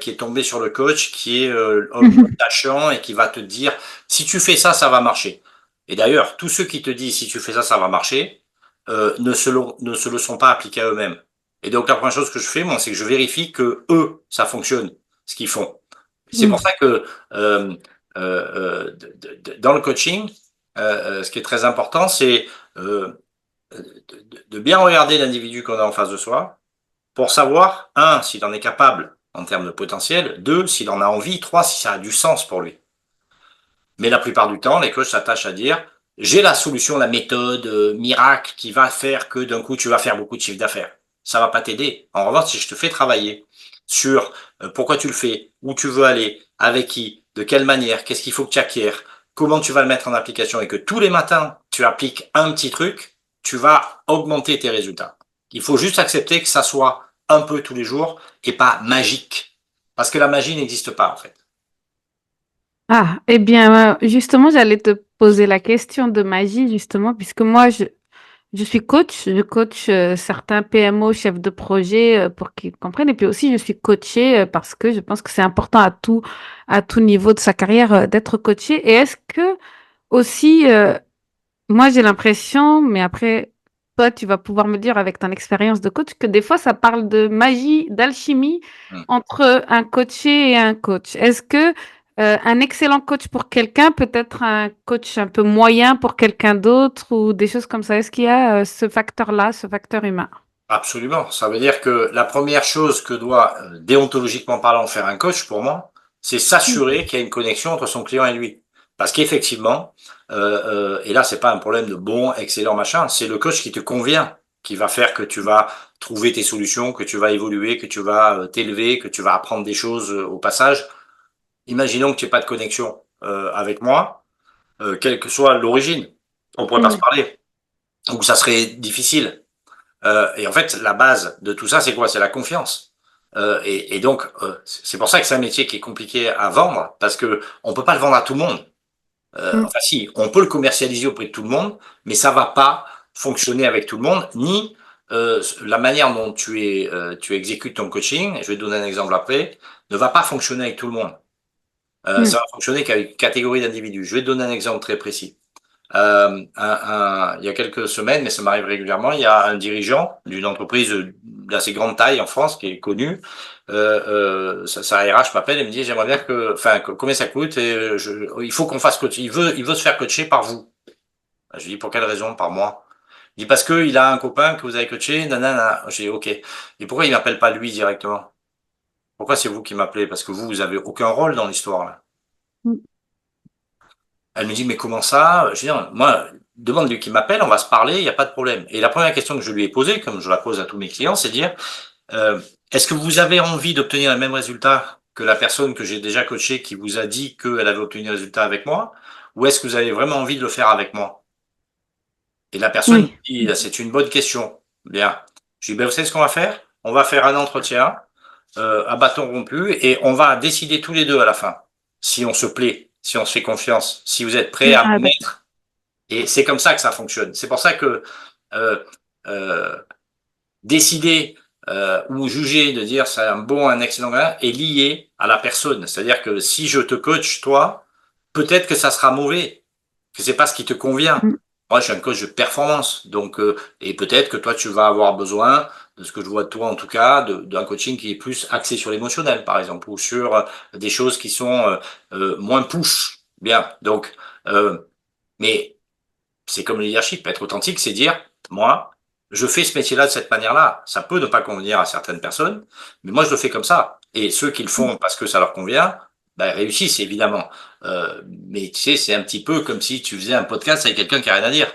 qui est tombée sur le coach, qui est omnipotent et qui va te dire si tu fais ça, ça va marcher. Et d'ailleurs, tous ceux qui te disent si tu fais ça, ça va marcher, ne se le sont pas appliqués à eux-mêmes. Et donc la première chose que je fais, moi, c'est que je vérifie que eux, ça fonctionne, ce qu'ils font. C'est pour Oui. ça que dans le coaching, ce qui est très important, c'est de bien regarder l'individu qu'on a en face de soi pour savoir, un, s'il en est capable en termes de potentiel, deux, s'il en a envie, trois, si ça a du sens pour lui. Mais la plupart du temps, les coachs s'attachent à dire, j'ai la solution, la méthode miracle qui va faire que d'un coup, tu vas faire beaucoup de chiffre d'affaires. Ça va pas t'aider. En revanche, si je te fais travailler sur pourquoi tu le fais, où tu veux aller, avec qui, de quelle manière, qu'est-ce qu'il faut que tu acquiers, comment tu vas le mettre en application et que tous les matins, tu appliques un petit truc, tu vas augmenter tes résultats. Il faut juste accepter que ça soit un peu tous les jours et pas magique. Parce que la magie n'existe pas, en fait. Ah, eh bien, justement, j'allais te poser la question de magie, justement, puisque moi, je suis coach. Je coach certains PMO, chefs de projet, pour qu'ils comprennent. Et puis aussi, je suis coachée parce que je pense que c'est important à tout niveau de sa carrière, d'être coaché. Et est-ce que aussi, moi, j'ai l'impression, mais après, toi, tu vas pouvoir me dire avec ton expérience de coach que des fois, ça parle de magie, d'alchimie Mm. entre un coaché et un coach. Est-ce que un excellent coach pour quelqu'un peut être un coach un peu moyen pour quelqu'un d'autre ou des choses comme ça? Est-ce qu'il y a ce facteur-là, ce facteur humain? Absolument. Ça veut dire que la première chose que doit, déontologiquement parlant, faire un coach pour moi, c'est Mm. s'assurer qu'il y a une connexion entre son client et lui. Parce qu'effectivement, et là, c'est pas un problème de bon, excellent, machin, c'est le coach qui te convient, qui va faire que tu vas trouver tes solutions, que tu vas évoluer, que tu vas t'élever, que tu vas apprendre des choses au passage. Imaginons que tu n'aies pas de connexion avec moi, quelle que soit l'origine, on pourrait pas se Ouais. parler, ou ça serait difficile. Et en fait, la base de tout ça, c'est quoi? C'est la confiance. Et donc, c'est pour ça que c'est un métier qui est compliqué à vendre, parce que on peut pas le vendre à tout le monde. Mm. Enfin, si, on peut le commercialiser auprès de tout le monde, mais ça va pas fonctionner avec tout le monde, ni la manière dont tu exécutes ton coaching, je vais te donner un exemple après, ne va pas fonctionner avec tout le monde. Ça Mm. va fonctionner qu'avec une catégorie d'individus. Je vais te donner un exemple très précis. Il y a quelques semaines, mais ça m'arrive régulièrement, il y a un dirigeant d'une entreprise d'assez grande taille en France qui est connue. Sa RH m'appelle et me dit j'aimerais bien combien ça coûte et il faut qu'on fasse coacher. Il veut se faire coacher par vous. Je lui dis pour quelle raison? Par moi. Il dit parce que il a un copain que vous avez coaché, nanana. Je dis ok. Et pourquoi il m'appelle pas lui directement? Pourquoi c'est vous qui m'appelez? Parce que vous avez aucun rôle dans l'histoire là. Mm. Elle me dit, mais comment ça? Je dis, non, moi, demande-lui qu'il m'appelle, on va se parler, il n'y a pas de problème. Et la première question que je lui ai posée, comme je la pose à tous mes clients, c'est de dire, euh, est-ce que vous avez envie d'obtenir le même résultat que la personne que j'ai déjà coachée qui vous a dit qu'elle avait obtenu le résultat avec moi? Ou est-ce que vous avez vraiment envie de le faire avec moi? Et la personne me Oui. dit, c'est une bonne question. Bien. Je dis, ben, vous savez ce qu'on va faire? On va faire un entretien à bâton rompu et on va décider tous les deux à la fin si on se plaît, si on se fait confiance, si vous êtes prêts à Ah, me d'accord. mettre. Et c'est comme ça que ça fonctionne. C'est pour ça que euh, euh, décider ou juger de dire c'est un bon, un excellent gars est lié à la personne. C'est-à-dire que si je te coach, toi, peut-être que ça sera mauvais, que c'est pas ce qui te convient. Mm. Moi, je suis un coach de performance, donc et peut-être que toi, tu vas avoir besoin de ce que je vois de toi en tout cas, d'un coaching qui est plus axé sur l'émotionnel, par exemple, ou sur des choses qui sont moins push. Bien, donc, mais c'est comme le leadership, être authentique, c'est dire, moi, je fais ce métier-là de cette manière-là. Ça peut ne pas convenir à certaines personnes, mais moi, je le fais comme ça. Et ceux qui le font parce que ça leur convient, ben, réussissent, évidemment. Mais tu sais, c'est un petit peu comme si tu faisais un podcast avec quelqu'un qui a rien à dire.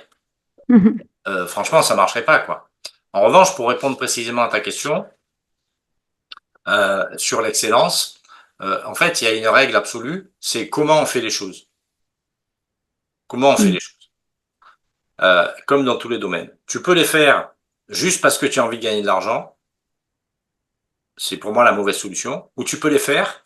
Mhm. Franchement, ça marcherait pas, quoi. En revanche, pour répondre précisément à ta question, sur l'excellence, en fait, il y a une règle absolue, c'est comment on fait les choses. Comment on fait Mm. les choses. Comme dans tous les domaines. Tu peux les faire juste parce que tu as envie de gagner de l'argent, c'est pour moi la mauvaise solution, ou tu peux les faire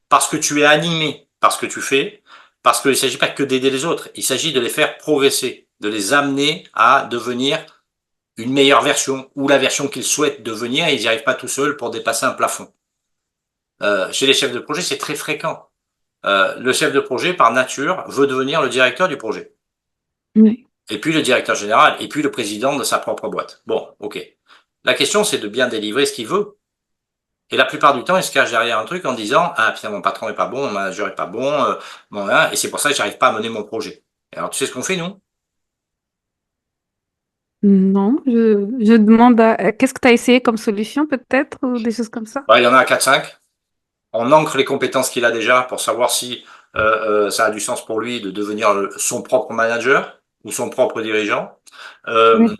parce que tu es animé par ce que tu fais, parce qu'il ne s'agit pas que d'aider les autres, il s'agit de les faire progresser, de les amener à devenir une meilleure version, ou la version qu'ils souhaitent devenir, et ils n'y arrivent pas tout seuls pour dépasser un plafond. Chez les chefs de projet, c'est très fréquent. Le chef de projet, par nature, veut devenir le directeur du projet. Oui. Et puis le directeur général, et puis le président de sa propre boîte. Bon, ok. La question, c'est de bien délivrer ce qu'il veut. Et la plupart du temps, il se cache derrière un truc en disant, ah, putain, mon patron est pas bon, mon manager est pas bon, bon, hein, et c'est pour ça que j'arrive pas à mener mon projet. Et alors, tu sais ce qu'on fait, nous? Non, je demande qu'est-ce que tu as essayé comme solution peut-être ou des choses comme ça? Bah, il y en a 4-5. On ancre les compétences qu'il a déjà pour savoir si ça a du sens pour lui de devenir son propre manager ou son propre dirigeant. Euh, Oui.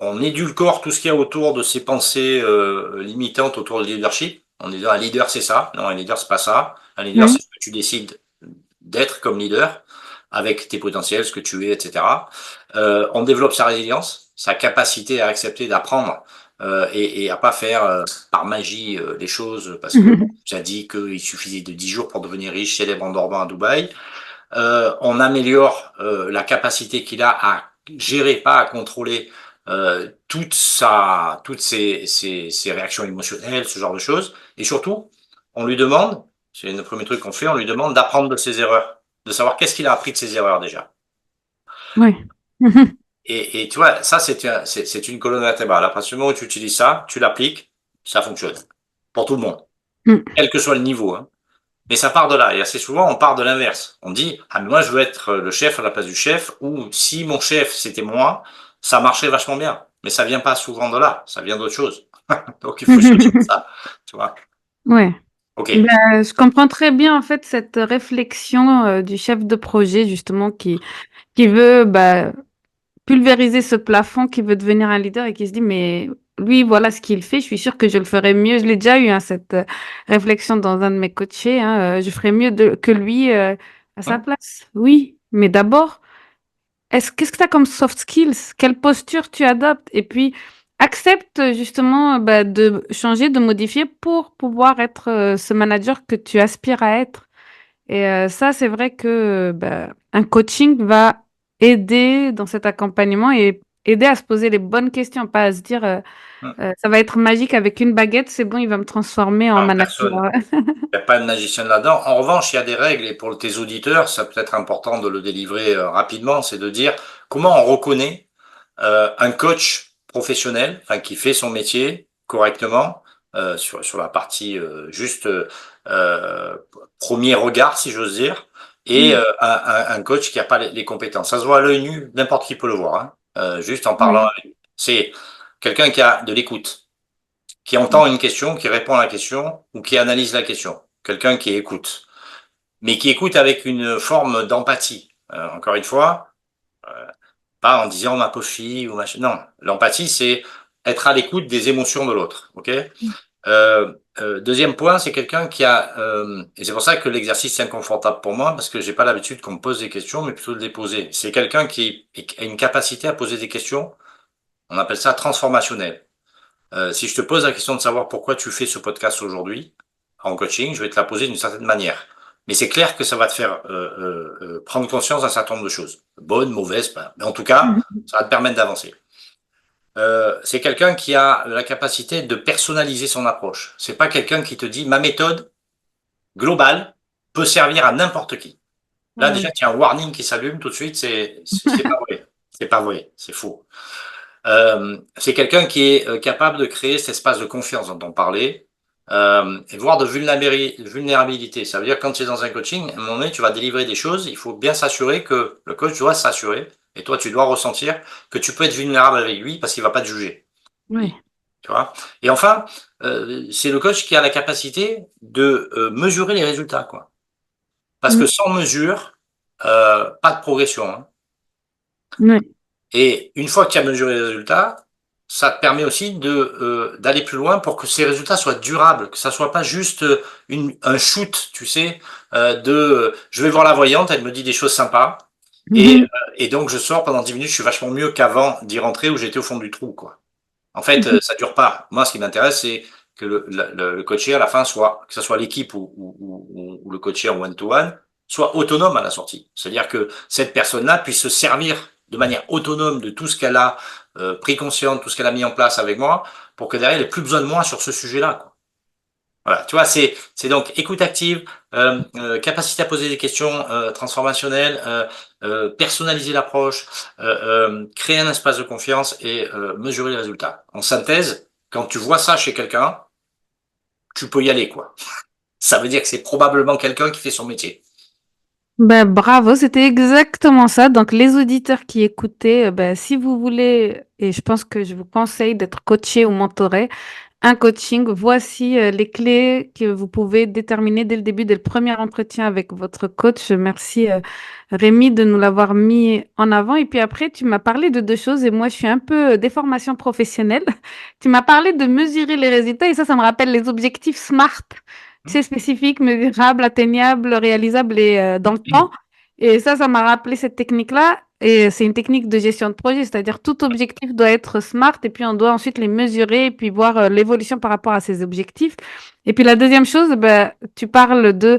on édulcore tout ce qu'il y a autour de ses pensées limitantes autour du leadership. On dit un leader c'est ça, non un leader c'est pas ça. Un leader c'est Oui. ce que tu décides d'être comme leader avec tes potentiels, ce que tu es, etc. On développe sa résilience, sa capacité à accepter d'apprendre et à pas faire par magie les choses parce que tu as dit qu'il suffisait de 10 jours pour devenir riche, célèbre en dormant à Dubaï. On améliore la capacité qu'il a à gérer, pas à contrôler toutes ses réactions émotionnelles, ce genre de choses. Et surtout, on lui demande, c'est le premier truc qu'on fait, on lui demande d'apprendre de ses erreurs, de savoir qu'est-ce qu'il a appris de ses erreurs déjà. Oui. Et tu vois, ça, c'est une colonne vertébrale. À partir du moment où tu utilises ça, tu l'appliques, ça fonctionne. Pour tout le monde. Mm. Quel que soit le niveau, hein. Mais ça part de là. Et assez souvent, on part de l'inverse. On dit, ah, mais moi, je veux être le chef à la place du chef, ou si mon chef, c'était moi, ça marchait vachement bien. Mais ça vient pas souvent de là. Ça vient d'autre chose. Donc, il faut chercher ça. Tu vois. Ouais. OK. Ben, je comprends très bien en fait cette réflexion du chef de projet justement qui veut pulvériser ce plafond, qui veut devenir un leader et qui se dit mais lui voilà ce qu'il fait, je suis sûre que je le ferais mieux. Je l'ai déjà eu hein, cette réflexion dans un de mes coachés, hein, je ferais mieux que lui à sa Hum, place. Oui, mais d'abord qu'est-ce que tu as comme soft skills? Quelle posture tu adoptes? Et puis, accepte justement de changer, de modifier pour pouvoir être ce manager que tu aspires à être. Et ça, c'est vrai que un coaching va aider dans cet accompagnement et aider à se poser les bonnes questions, pas à se dire hum. ça va être magique avec une baguette, c'est bon, il va me transformer en Alors, manager. personne. Il n'y a pas de magicien là-dedans. En revanche, il y a des règles et pour tes auditeurs, ça peut être important de le délivrer rapidement, c'est de dire comment on reconnaît un coach professionnel, enfin qui fait son métier correctement sur la partie juste premier regard, si j'ose dire, et Mm. un coach qui n'a pas les compétences. Ça se voit à l'œil nu, n'importe qui peut le voir, hein, juste en parlant Ouais. avec lui. C'est quelqu'un qui a de l'écoute, qui Mm. entend une question, qui répond à la question ou qui analyse la question. Quelqu'un qui écoute, mais qui écoute avec une forme d'empathie. Encore une fois, pas en disant ma pauvre fille ou machin. Non, l'empathie, c'est être à l'écoute des émotions de l'autre. Ok. Deuxième point, c'est quelqu'un qui a, et c'est pour ça que l'exercice est inconfortable pour moi, parce que j'ai pas l'habitude qu'on me pose des questions, mais plutôt de les poser. C'est quelqu'un qui a une capacité à poser des questions, on appelle ça transformationnelle. Si je te pose la question de savoir pourquoi tu fais ce podcast aujourd'hui en coaching, je vais te la poser d'une certaine manière. Mais c'est clair que ça va te faire prendre conscience d'un certain nombre de choses, bonnes, mauvaises, pas. Mais en tout cas, Mm. ça va te permettre d'avancer. C'est quelqu'un qui a la capacité de personnaliser son approche. C'est pas quelqu'un qui te dit ma méthode globale peut servir à n'importe qui. Là déjà, Ouais. il y a un warning qui s'allume tout de suite. C'est pas vrai. C'est pas vrai. C'est faux. C'est quelqu'un qui est capable de créer cet espace de confiance dont on parlait, et voire de vulnérabilité. Ça veut dire que quand tu es dans un coaching, à un moment donné, tu vas délivrer des choses, il faut bien s'assurer que le coach doit s'assurer, et toi, tu dois ressentir que tu peux être vulnérable avec lui parce qu'il va pas te juger. Ouais. Tu vois. Et enfin, c'est le coach qui a la capacité de mesurer les résultats, quoi. Parce que Mm. sans mesure, pas de progression, hein. Ouais. Et une fois que tu as mesuré les résultats, ça te permet aussi d'aller plus loin pour que ces résultats soient durables, que ça soit pas juste un shoot, tu sais, je vais voir la voyante, elle me dit des choses sympas, et, Mhm. et donc je sors pendant 10 minutes, je suis vachement mieux qu'avant d'y rentrer où j'étais au fond du trou, quoi. En fait, Mhm. ça dure pas. Moi, ce qui m'intéresse, c'est que le coaché à la fin soit, que ce soit l'équipe ou le coaché en one-to-one, soit autonome à la sortie. C'est-à-dire que cette personne-là puisse se servir de manière autonome de tout ce qu'elle a pris conscience, tout ce qu'elle a mis en place avec moi, pour que derrière, elle ait plus besoin de moi sur ce sujet-là, quoi. Voilà, tu vois, c'est donc écoute active, capacité à poser des questions transformationnelles, personnaliser l'approche, créer un espace de confiance et mesurer les résultats. En synthèse, quand tu vois ça chez quelqu'un, tu peux y aller, quoi. Ça veut dire que c'est probablement quelqu'un qui fait son métier. Ben, bravo, c'était exactement ça. Donc, les auditeurs qui écoutaient, si vous voulez, et je pense que je vous conseille d'être coaché ou mentoré, un coaching, voici les clés que vous pouvez déterminer dès le début, dès le premier entretien avec votre coach. Merci Rémi de nous l'avoir mis en avant. Et puis après, tu m'as parlé de deux choses et moi, je suis un peu des formations professionnelles. Tu m'as parlé de mesurer les résultats et ça me rappelle les objectifs SMART. Tu sais, spécifiques, mesurables, atteignables, réalisables et dans le temps. Et ça m'a rappelé cette technique-là. Et c'est une technique de gestion de projet, c'est-à-dire tout objectif doit être smart et puis on doit ensuite les mesurer et puis voir l'évolution par rapport à ces objectifs. Et puis la deuxième chose, tu parles de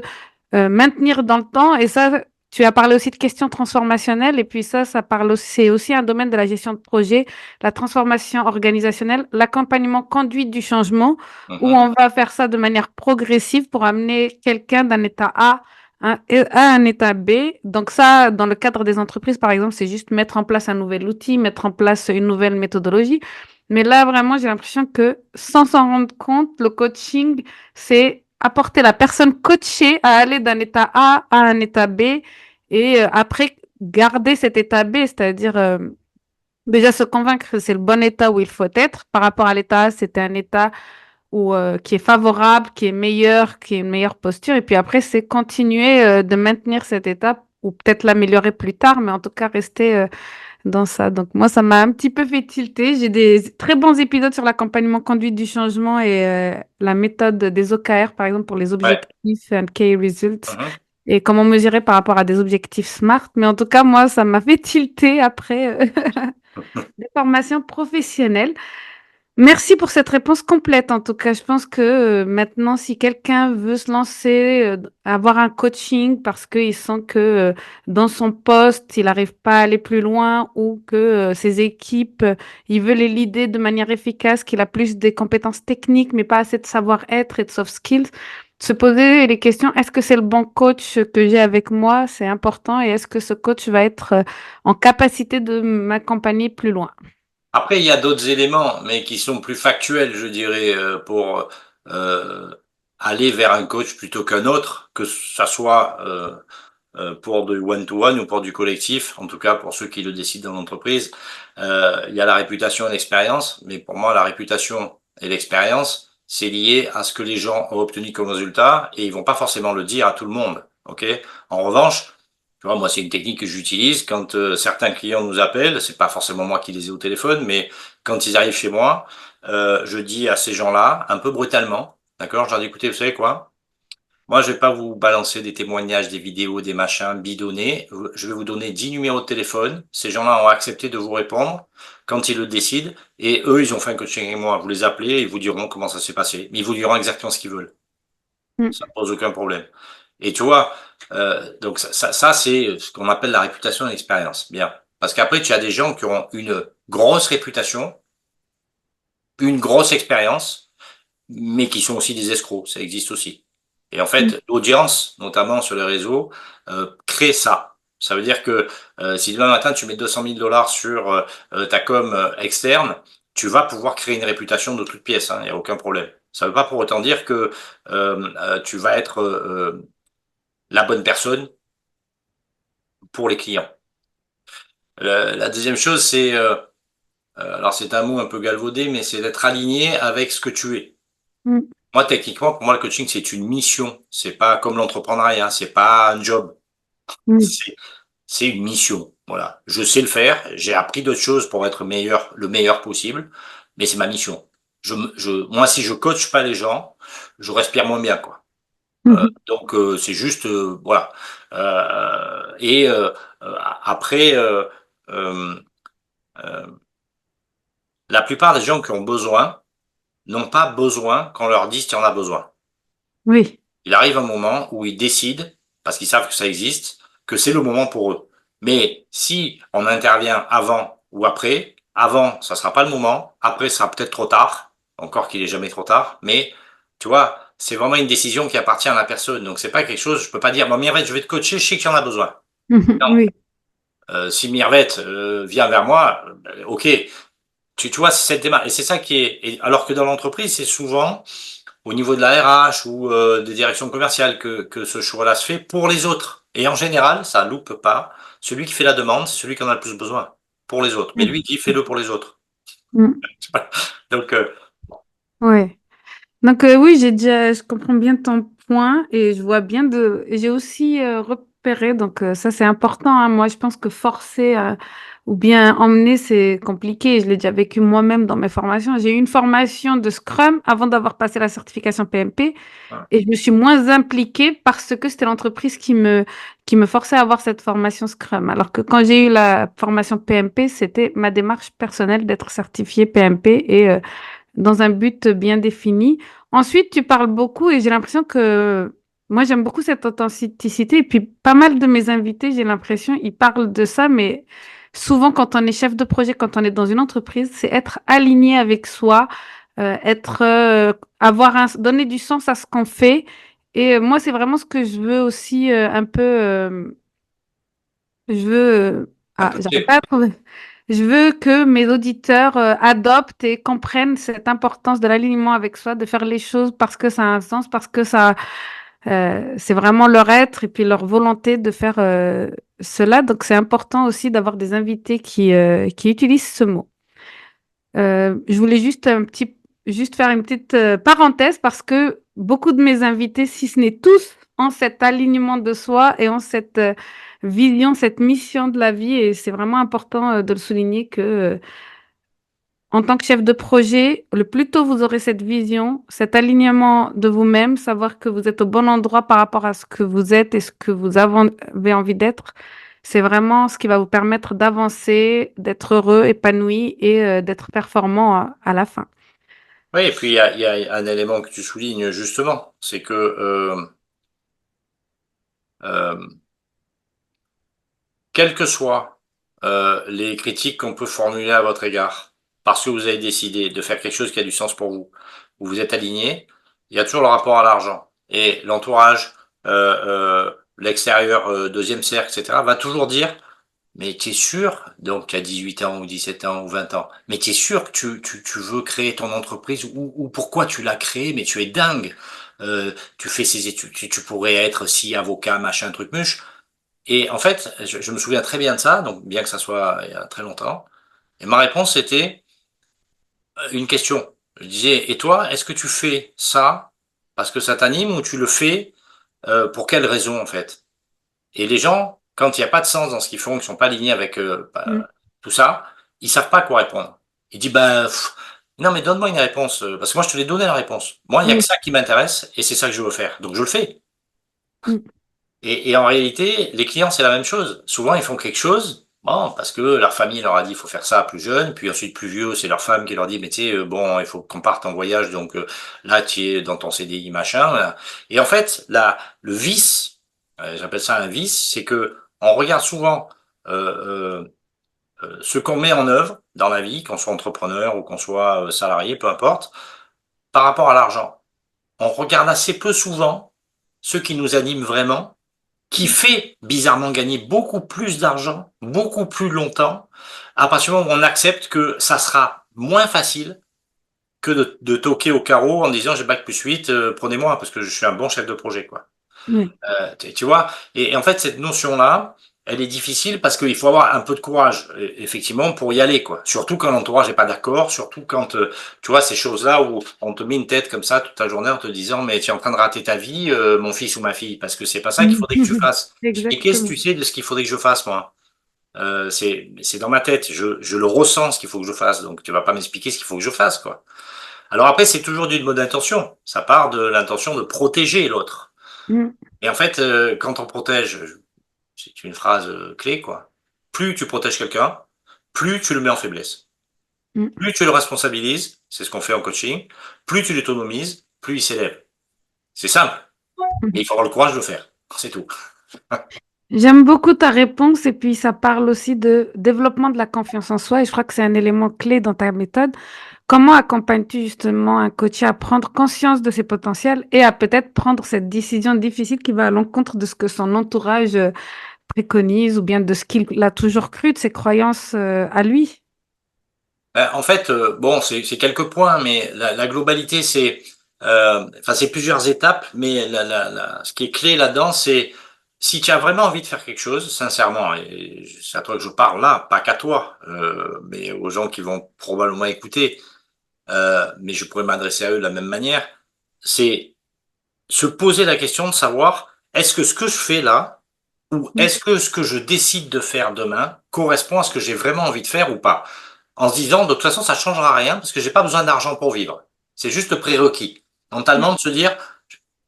maintenir dans le temps et ça, tu as parlé aussi de questions transformationnelles et puis ça parle aussi, c'est aussi un domaine de la gestion de projet, la transformation organisationnelle, l'accompagnement conduite du changement où Mhm. on va faire ça de manière progressive pour amener quelqu'un d'un état A à à un état B. Donc ça, dans le cadre des entreprises, par exemple, c'est juste mettre en place un nouvel outil, mettre en place une nouvelle méthodologie. Mais là, vraiment, j'ai l'impression que sans s'en rendre compte, le coaching, c'est apporter la personne coachée à aller d'un état A à un état B et après garder cet état B, c'est-à-dire déjà se convaincre que c'est le bon état où il faut être. Par rapport à l'état A, c'était un état qui est favorable, qui est meilleur, qui est une meilleure posture. Et puis après, c'est continuer de maintenir cette étape ou peut-être l'améliorer plus tard, mais en tout cas rester dans ça. Donc moi, ça m'a un petit peu fait tilter. J'ai des très bons épisodes sur l'accompagnement conduite du changement et la méthode des OKR, par exemple, pour les Ouais. objectifs and key results. Mhm. Et comment mesurer par rapport à des objectifs SMART. Mais en tout cas, moi, ça m'a fait tilter après des formations professionnelles. Merci pour cette réponse complète. En tout cas, je pense que maintenant, si quelqu'un veut se lancer, avoir un coaching parce qu'il sent que dans son poste, il n'arrive pas à aller plus loin ou que ses équipes, il veut les leader de manière efficace, qu'il a plus des compétences techniques, mais pas assez de savoir-être et de soft skills, se poser les questions, est-ce que c'est le bon coach que j'ai avec moi? C'est important. Et est-ce que ce coach va être en capacité de m'accompagner plus loin? Après, il y a d'autres éléments, mais qui sont plus factuels, je dirais, pour euh, aller vers un coach plutôt qu'un autre, que ça soit pour du one-to-one ou pour du collectif, en tout cas pour ceux qui le décident dans l'entreprise. Il y a la réputation et l'expérience, mais pour moi, la réputation et l'expérience, c'est lié à ce que les gens ont obtenu comme résultat et ils vont pas forcément le dire à tout le monde. Ok. En revanche, tu vois, moi, c'est une technique que j'utilise quand certains clients nous appellent. C'est pas forcément moi qui les ai au téléphone, mais quand ils arrivent chez moi, je dis à ces gens-là, un peu brutalement, d'accord, je leur dis, écoutez, vous savez quoi? Moi, je vais pas vous balancer des témoignages, des vidéos, des machins bidonnés. Je vais vous donner 10 numéros de téléphone. Ces gens-là ont accepté de vous répondre quand ils le décident. Et eux, ils ont fait un coaching avec moi. Vous les appelez et ils vous diront comment ça s'est passé. Mais ils vous diront exactement ce qu'ils veulent. Mm. Ça ne pose aucun problème. Et tu vois, donc ça c'est ce qu'on appelle la réputation et l'expérience. Bien. Parce qu'après, tu as des gens qui ont une grosse réputation, une grosse expérience, mais qui sont aussi des escrocs. Ça existe aussi. Et en Mm. fait, l'audience, notamment sur les réseaux, crée ça. Ça veut dire que si demain matin tu mets 200 000 dollars sur ta com externe, tu vas pouvoir créer une réputation de toute pièce. Il n'y a aucun problème. Ça ne veut pas pour autant dire que tu vas être la bonne personne pour les clients. La deuxième chose, c'est, alors c'est un mot un peu galvaudé, mais c'est d'être aligné avec ce que tu es. Mm. Moi, techniquement, pour moi, le coaching, c'est une mission. C'est pas comme l'entrepreneuriat, c'est pas un job. Mm. C'est, c'est une mission. Voilà. Je sais le faire. J'ai appris d'autres choses pour être meilleur, le meilleur possible, mais c'est ma mission. Moi, si je coach pas les gens, je respire moins bien, quoi. Donc c'est juste voilà. Et après, euh, euh, la plupart des gens qui ont besoin n'ont pas besoin qu'on leur dise qu'il y en a besoin. Oui. Il arrive un moment où ils décident, parce qu'ils savent que ça existe, que c'est le moment pour eux. Mais si on intervient avant ou après, avant, ça sera pas le moment, après, ça sera peut-être trop tard, encore qu'il est jamais trop tard, mais tu vois, c'est vraiment une décision qui appartient à la personne. Donc c'est pas quelque chose, je peux pas dire, bon, Mirette, je vais te coacher, je sais qu'il y en a besoin. Non. Oui. Si Mirette vient vers moi, ok, tu vois, c'est cette démarche. Et c'est ça qui est. Alors que dans l'entreprise, c'est souvent au niveau de la RH ou des directions commerciales que ce choix-là se fait pour les autres. Et en général, ça loupe pas. Celui qui fait la demande, c'est celui qui en a le plus besoin pour les autres. Mais lui, il dit fais-le pour les autres. Mm. Donc, Ouais. Donc oui, je comprends bien ton point et je vois bien et j'ai aussi repéré, donc ça c'est important, hein. Moi, je pense que forcer ou bien emmener, c'est compliqué. Je l'ai déjà vécu moi-même dans mes formations. J'ai eu une formation de Scrum avant d'avoir passé la certification PMP voilà. et je me suis moins impliquée parce que c'était l'entreprise qui me forçait à avoir cette formation Scrum. Alors que quand j'ai eu la formation PMP, c'était ma démarche personnelle d'être certifiée PMP et dans un but bien défini. Ensuite, tu parles beaucoup et j'ai l'impression que moi, j'aime beaucoup cette authenticité. Et puis, pas mal de mes invités, j'ai l'impression, ils parlent de ça, mais souvent, quand on est chef de projet, quand on est dans une entreprise, c'est être aligné avec soi, donner du sens à ce qu'on fait Et moi, c'est vraiment ce que je veux aussi un peu. Je veux. Un Ah, peu j'arrive clé. pas à trouver. Je veux que mes auditeurs adoptent et comprennent cette importance de l'alignement avec soi, de faire les choses parce que ça a un sens, parce que ça, c'est vraiment leur être et puis leur volonté de faire cela. Donc, c'est important aussi d'avoir des invités qui utilisent ce mot. Je voulais juste faire une petite parenthèse parce que beaucoup de mes invités, si ce n'est tous, ont cet alignement de soi et ont cette vision, cette mission de la vie. Et c'est vraiment important de le souligner que, en tant que chef de projet, le plus tôt vous aurez cette vision, cet alignement de vous-même, savoir que vous êtes au bon endroit par rapport à ce que vous êtes et ce que vous avez envie d'être. C'est vraiment ce qui va vous permettre d'avancer, d'être heureux, épanoui et d'être performant à la fin. Oui, et puis il y a un élément que tu soulignes justement, c'est que euh, quelles que soient les critiques qu'on peut formuler à votre égard, parce que vous avez décidé de faire quelque chose qui a du sens pour vous, où vous êtes aligné, il y a toujours le rapport à l'argent. Et l'entourage, l'extérieur, deuxième cercle, etc., va toujours dire, mais tu es sûr, donc tu as 18 ans ou 17 ans ou 20 ans, mais tu es sûr que tu veux créer ton entreprise ou pourquoi tu l'as créée, mais tu es dingue. Tu fais ces études, tu pourrais être si avocat, machin, truc muche. Et en fait, je me souviens très bien de ça, donc bien que ça soit il y a très longtemps. Et ma réponse c'était une question. Je disais, et toi, est-ce que tu fais ça parce que ça t'anime ou tu le fais pour quelle raison en fait? Et les gens, quand il n'y a pas de sens dans ce qu'ils font, qu'ils sont pas alignés avec Mm, tout ça, ils savent pas quoi répondre. Ils disent, bah, non mais donne-moi une réponse, parce que moi je te l'ai donné la réponse. Moi, il y a que oui, ça qui m'intéresse et c'est ça que je veux faire. Donc je le fais. mm, Et en réalité, les clients, c'est la même chose. Souvent, ils font quelque chose, bon, parce que leur famille leur a dit, il faut faire ça plus jeune, puis ensuite plus vieux, c'est leur femme qui leur dit, mais tu sais, bon, il faut qu'on parte en voyage, donc là, tu es dans ton CDI, machin. Voilà. Et en fait, le vice, j'appelle ça un vice, c'est que on regarde souvent ce qu'on met en œuvre dans la vie, qu'on soit entrepreneur ou qu'on soit salarié, peu importe, par rapport à l'argent. On regarde assez peu souvent ce qui nous anime vraiment qui fait bizarrement gagner beaucoup plus d'argent, beaucoup plus longtemps, à partir du moment où on accepte que ça sera moins facile que de toquer au carreau en disant j'ai bac plus 8, prenez-moi parce que je suis un bon chef de projet, quoi. oui. Tu vois, et en fait cette notion-là, elle est difficile parce qu'il faut avoir un peu de courage, effectivement, pour y aller, quoi. Surtout quand l'entourage n'est pas d'accord, surtout quand, tu vois, ces choses-là où on te met une tête comme ça toute la journée en te disant, mais tu es en train de rater ta vie, mon fils ou ma fille, parce que c'est pas ça qu'il faudrait que tu fasses. Et qu'est-ce que Exactement. tu sais de ce qu'il faudrait que je fasse, moi? C'est dans ma tête, je le ressens ce qu'il faut que je fasse, donc tu vas pas m'expliquer ce qu'il faut que je fasse, quoi. Alors après, c'est toujours d'une bonne intention. Ça part de l'intention de protéger l'autre. Mm, Et en fait, quand on protège, c'est une phrase clé, quoi. Plus tu protèges quelqu'un, plus tu le mets en faiblesse. mm. Plus tu le responsabilises, c'est ce qu'on fait en coaching, plus tu l'autonomises, plus il s'élève. C'est simple, mais il faut avoir le courage de le faire. C'est tout. J'aime beaucoup ta réponse et puis ça parle aussi de développement de la confiance en soi et je crois que c'est un élément clé dans ta méthode. Comment accompagnes-tu justement un coach à prendre conscience de ses potentiels et à peut-être prendre cette décision difficile qui va à l'encontre de ce que son entourage préconise ou bien de ce qu'il a toujours cru, de ses croyances à lui? En fait, bon, c'est quelques points, mais la globalité, enfin, c'est plusieurs étapes, mais ce qui est clé là-dedans, c'est si tu as vraiment envie de faire quelque chose, sincèrement, et c'est à toi que je parle là, pas qu'à toi, mais aux gens qui vont probablement écouter, mais je pourrais m'adresser à eux de la même manière, c'est se poser la question de savoir est-ce que ce que je fais là, ou Mm, est-ce que ce que je décide de faire demain correspond à ce que j'ai vraiment envie de faire ou pas? En se disant, de toute façon, ça changera rien parce que j'ai pas besoin d'argent pour vivre. C'est juste le prérequis. mm, Mentalement, de se dire,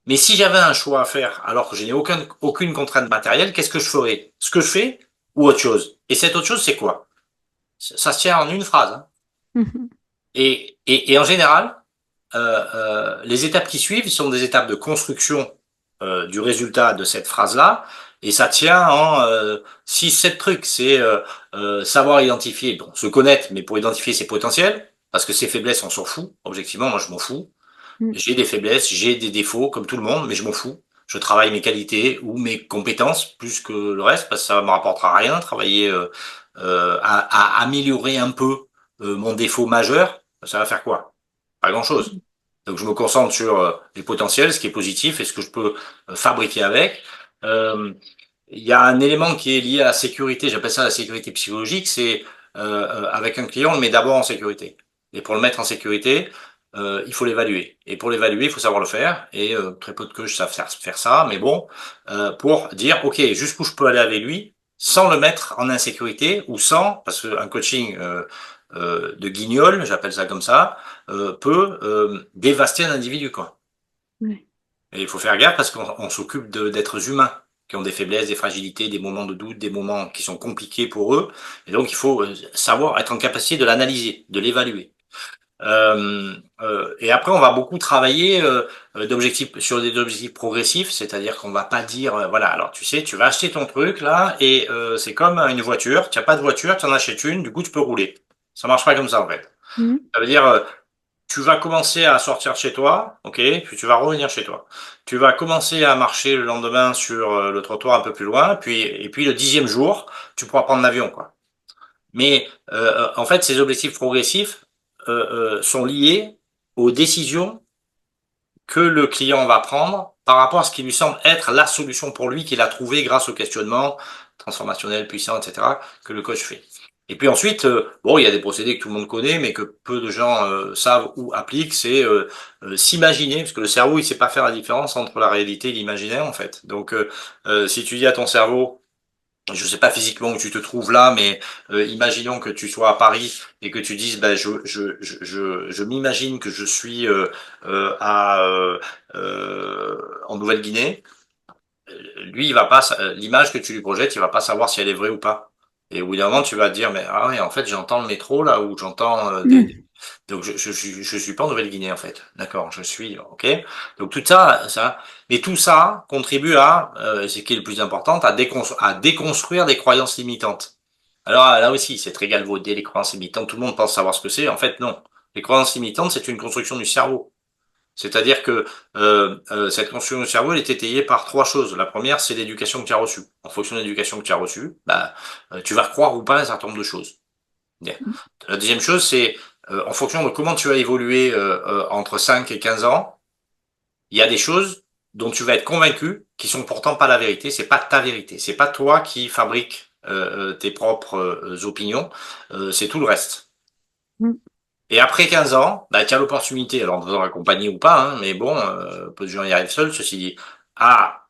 mais si j'avais un choix à faire alors que je n'ai aucune contrainte matérielle, qu'est-ce que je ferais? Ce que je fais ou autre chose? Et cette autre chose, c'est quoi? Ça se tient en une phrase, hein. mhm, Et en général, les étapes qui suivent sont des étapes de construction du résultat de cette phrase-là, et ça tient en 6-7 trucs. C'est savoir identifier, bon, se connaître, mais pour identifier ses potentiels, parce que ses faiblesses, on s'en fout. Objectivement, moi, je m'en fous. Mm. J'ai des faiblesses, j'ai des défauts, comme tout le monde, mais je m'en fous. Je travaille mes qualités ou mes compétences plus que le reste, parce que ça me rapportera rien. Travailler à améliorer un peu mon défaut majeur, ça va faire quoi? Pas grand-chose. Donc je me concentre sur les potentiels, ce qui est positif et ce que je peux fabriquer avec. Euh, il y a un élément qui est lié à la sécurité, j'appelle ça la sécurité psychologique, c'est avec un client, on le met d'abord en sécurité. Et pour le mettre en sécurité, il faut l'évaluer. Et pour l'évaluer, il faut savoir le faire. Et très peu de coachs savent faire ça, mais bon, pour dire, OK, jusqu'où je peux aller avec lui, sans le mettre en insécurité, ou sans, parce qu'un coaching de guignol, j'appelle ça comme ça, peut dévaster un individu, quoi. Ouais. Et il faut faire gaffe parce qu'on s'occupe d'êtres humains qui ont des faiblesses, des fragilités, des moments de doute, des moments qui sont compliqués pour eux. Et donc, il faut savoir être en capacité de l'analyser, de l'évaluer. Et après, on va beaucoup travailler d'objectifs sur des objectifs progressifs, c'est-à-dire qu'on va pas dire, voilà, alors tu sais, tu vas acheter ton truc là, et c'est comme une voiture. Tu n'as pas de voiture, tu en achètes une, du coup, tu peux rouler. Ça marche pas comme ça en fait. Mm. Ça veut dire, tu vas commencer à sortir de chez toi, ok, puis tu vas revenir chez toi. Tu vas commencer à marcher le lendemain sur le trottoir un peu plus loin, puis et puis le 10e jour, tu pourras prendre l'avion, quoi. Mais en fait, ces objectifs progressifs sont liés aux décisions que le client va prendre par rapport à ce qui lui semble être la solution pour lui qu'il a trouvé grâce au questionnement transformationnel, puissant, etc., que le coach fait. Et puis ensuite, bon, il y a des procédés que tout le monde connaît, mais que peu de gens savent ou appliquent, c'est s'imaginer, parce que le cerveau, il sait pas faire la différence entre la réalité et l'imaginaire, en fait. Donc, si tu dis à ton cerveau, je sais pas physiquement où tu te trouves là, mais imaginons que tu sois à Paris et que tu dises, ben, je m'imagine que je suis en Nouvelle-Guinée. Lui, il va pas, l'image que tu lui projettes, il va pas savoir si elle est vraie ou pas. Et au bout d'un moment, tu vas te dire, mais ah ouais, en fait, j'entends le métro là, ou j'entends Mm. donc je suis pas en Nouvelle-Guinée en fait. D'accord, je suis, ok. Donc tout ça, mais tout ça contribue à, ce qui est le plus important, à déconstruire des croyances limitantes. Alors là aussi, c'est très galvaudé, les croyances limitantes. Tout le monde pense savoir ce que c'est. En fait, non. Les croyances limitantes, c'est une construction du cerveau. C'est-à-dire que cette construction du cerveau, elle est étayée par trois choses. La première, c'est l'éducation que tu as reçue. En fonction de l'éducation que tu as reçue, bah, tu vas croire ou pas un certain nombre de choses. Bien. La deuxième chose, c'est en fonction de comment tu as évolué entre 5 et 15 ans, il y a des choses dont tu vas être convaincu qui sont pourtant pas la vérité. C'est pas ta vérité. C'est pas toi qui fabrique tes propres opinions. C'est tout le reste. Mm. Et après 15 ans, bah, tu as l'opportunité, alors de accompagner ou pas, hein, mais bon, peu de gens y arrivent seuls, ceci dit, à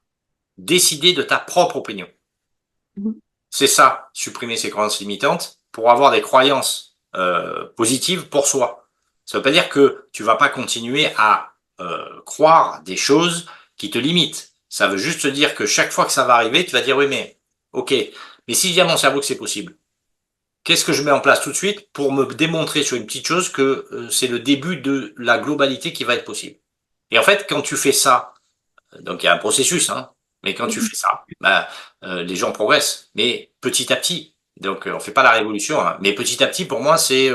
décider de ta propre opinion. Mm. C'est ça, supprimer ses croyances limitantes pour avoir des croyances positives pour soi. Ça veut pas dire que tu vas pas continuer à croire des choses qui te limitent. Ça veut juste dire que chaque fois que ça va arriver, tu vas dire oui mais ok, mais si je dis à mon cerveau que c'est possible, qu'est-ce que je mets en place tout de suite pour me démontrer sur une petite chose que c'est le début de la globalité qui va être possible. Et en fait, quand tu fais ça, donc il y a un processus, hein, mais quand tu Mm. fais ça, bah, les gens progressent, mais petit à petit. Donc on fait pas la révolution, hein, mais petit à petit, pour moi, c'est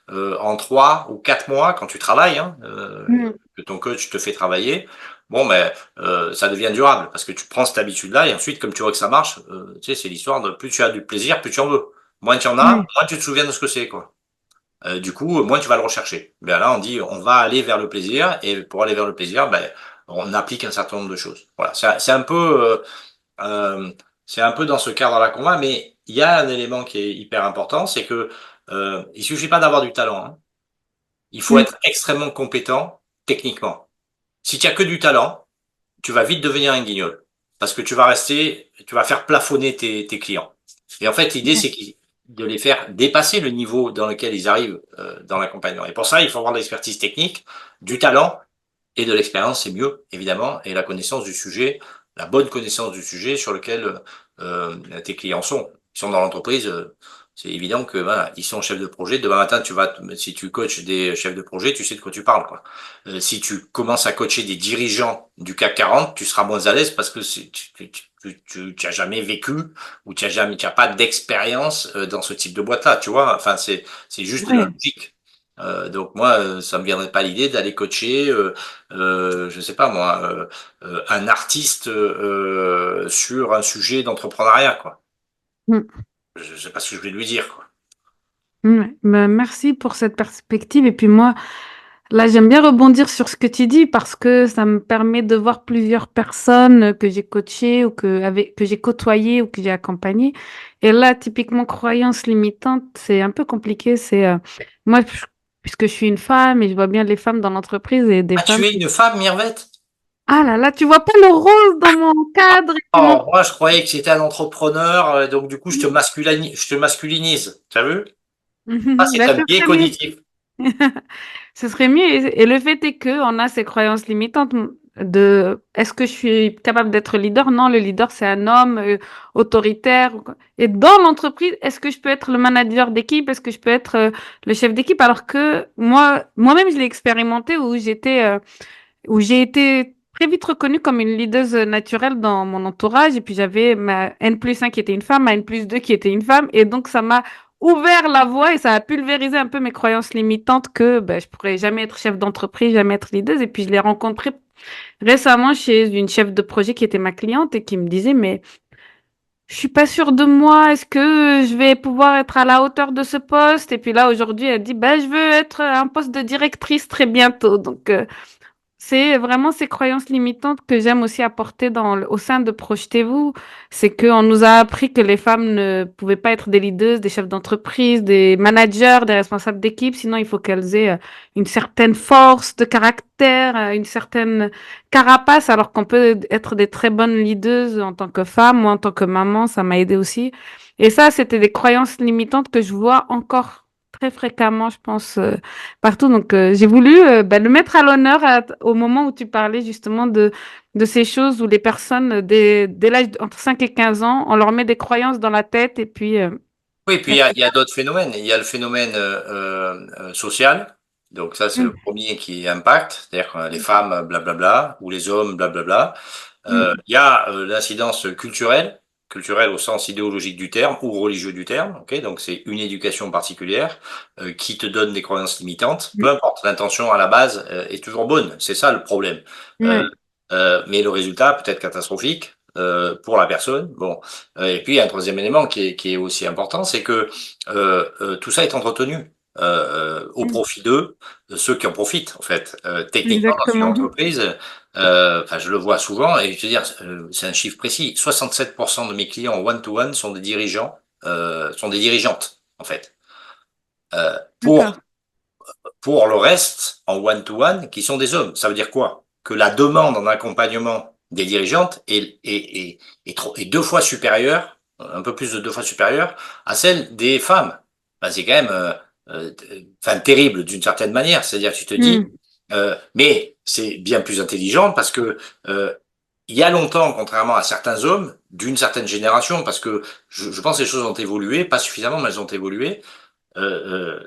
en 3 ou 4 mois, quand tu travailles, hein, Mm. que ton coach te fait travailler, bon, ben, ça devient durable, parce que tu prends cette habitude-là, et ensuite, comme tu vois que ça marche, tu sais, c'est l'histoire de plus tu as du plaisir, plus tu en veux. Moins tu en as, Ouais. moins tu te souviens de ce que c'est, quoi. Du coup, moins tu vas le rechercher. Ben là, on dit, on va aller vers le plaisir, et pour aller vers le plaisir, ben, on applique un certain nombre de choses. Voilà, c'est un peu, c'est un peu dans ce cadre-là qu'on va, mais il y a un élément qui est hyper important, c'est que il suffit pas d'avoir du talent, hein. Il faut Mm. être extrêmement compétent techniquement. Si tu as que du talent, tu vas vite devenir un guignol, parce que tu vas faire plafonner tes clients. Et en fait, l'idée, Ouais. c'est de les faire dépasser le niveau dans lequel ils arrivent dans l'accompagnement. Et pour ça, il faut avoir de l'expertise technique, du talent et de l'expérience, c'est mieux, évidemment, et la connaissance du sujet, la bonne connaissance du sujet sur lequel tes clients sont. Ils sont dans l'entreprise, c'est évident que voilà, ils sont chefs de projet. Demain matin, si tu coaches des chefs de projet, tu sais de quoi tu parles, quoi. Si tu commences à coacher des dirigeants du CAC 40, tu seras moins à l'aise parce que tu as jamais vécu ou tu as pas d'expérience dans ce type de boîte-là, tu vois. Enfin, c'est juste de la Ouais. logique. Donc moi, ça me viendrait pas l'idée d'aller coacher, je sais pas moi, un artiste sur un sujet d'entrepreneuriat, quoi. Mm. Je sais pas ce que je vais lui dire, quoi. Ouais. Ben, merci pour cette perspective. Et puis moi, là, j'aime bien rebondir sur ce que tu dis parce que ça me permet de voir plusieurs personnes que j'ai coachées ou que j'ai côtoyées ou que j'ai accompagnées. Et là, typiquement, croyances limitantes, c'est un peu compliqué. Moi, puisque je suis une femme et je vois bien les femmes dans l'entreprise et des Ah, femmes tu es qui... une femme, Mirvette? Ah là là, tu vois pas le rose dans mon cadre et puis mon... Oh, moi, je croyais que c'était un entrepreneur, donc du coup, je te masculinise. T'as vu? Ça, c'est Ben, un ce biais serait mieux. cognitif. Ce serait mieux. Et le fait est que on a ces croyances limitantes de est-ce que je suis capable d'être leader? Non, le leader, c'est un homme autoritaire. Et dans l'entreprise, est-ce que je peux être le manager d'équipe? Est-ce que je peux être le chef d'équipe? Alors que moi-même, je l'ai expérimenté où j'ai été très vite reconnue comme une leader naturelle dans mon entourage. Et puis j'avais ma N+1 qui était une femme, ma N+2 qui était une femme. Et donc ça m'a ouvert la voie et ça a pulvérisé un peu mes croyances limitantes que ben, je pourrais jamais être chef d'entreprise, jamais être leader. Et puis je l'ai rencontrée récemment chez une chef de projet qui était ma cliente et qui me disait, mais je suis pas sûre de moi, est-ce que je vais pouvoir être à la hauteur de ce poste? Et puis là, aujourd'hui, elle dit, ben, je veux être à un poste de directrice très bientôt. Donc, c'est vraiment ces croyances limitantes que j'aime aussi apporter au sein de Projetez-vous. C'est qu'on nous a appris que les femmes ne pouvaient pas être des leaders, des chefs d'entreprise, des managers, des responsables d'équipe. Sinon, il faut qu'elles aient une certaine force de caractère, une certaine carapace, alors qu'on peut être des très bonnes leaders en tant que femme ou en tant que maman. Ça m'a aidé aussi. Et ça, c'était des croyances limitantes que je vois encore très fréquemment, je pense, partout. Donc, j'ai voulu le mettre à l'honneur au moment où tu parlais justement de ces choses où les personnes, dès l'âge entre 5 et 15 ans, on leur met des croyances dans la tête et puis Oui, puis elles il y a d'autres phénomènes. Il y a le phénomène social. Donc ça, c'est le Mm, premier qui impacte, c'est-à-dire que les femmes, blablabla, ou les hommes, blablabla. mm, Il y a l'incidence culturelle au sens idéologique du terme ou religieux du terme. Ok, donc c'est une éducation particulière qui te donne des croyances limitantes. Peu mm, importe, l'intention à la base est toujours bonne. C'est ça le problème. Euh, ouais, mais le résultat peut être catastrophique pour la personne. Bon, et puis il y a un troisième élément qui est aussi important, c'est que tout ça est entretenu au mm, profit d'eux, de ceux qui en profitent en fait. Techniquement, dans une exactement. entreprise, enfin je le vois souvent, et je veux dire, c'est un chiffre précis. 67% de mes clients en one-to-one sont des dirigeants, sont des dirigeantes en fait. Euh, pour D'accord. pour le reste, en one-to-one, qui sont des hommes. Ça veut dire quoi? Que la demande en accompagnement des dirigeantes est deux fois supérieure, un peu plus de deux fois supérieure, à celle des femmes. Ben, c'est quand même euh, enfin, terrible d'une certaine manière. C'est-à-dire que tu te dis, Mm, mais c'est bien plus intelligent parce que il y a longtemps, contrairement à certains hommes d'une certaine génération, parce que je pense que les choses ont évolué, pas suffisamment, mais elles ont évolué,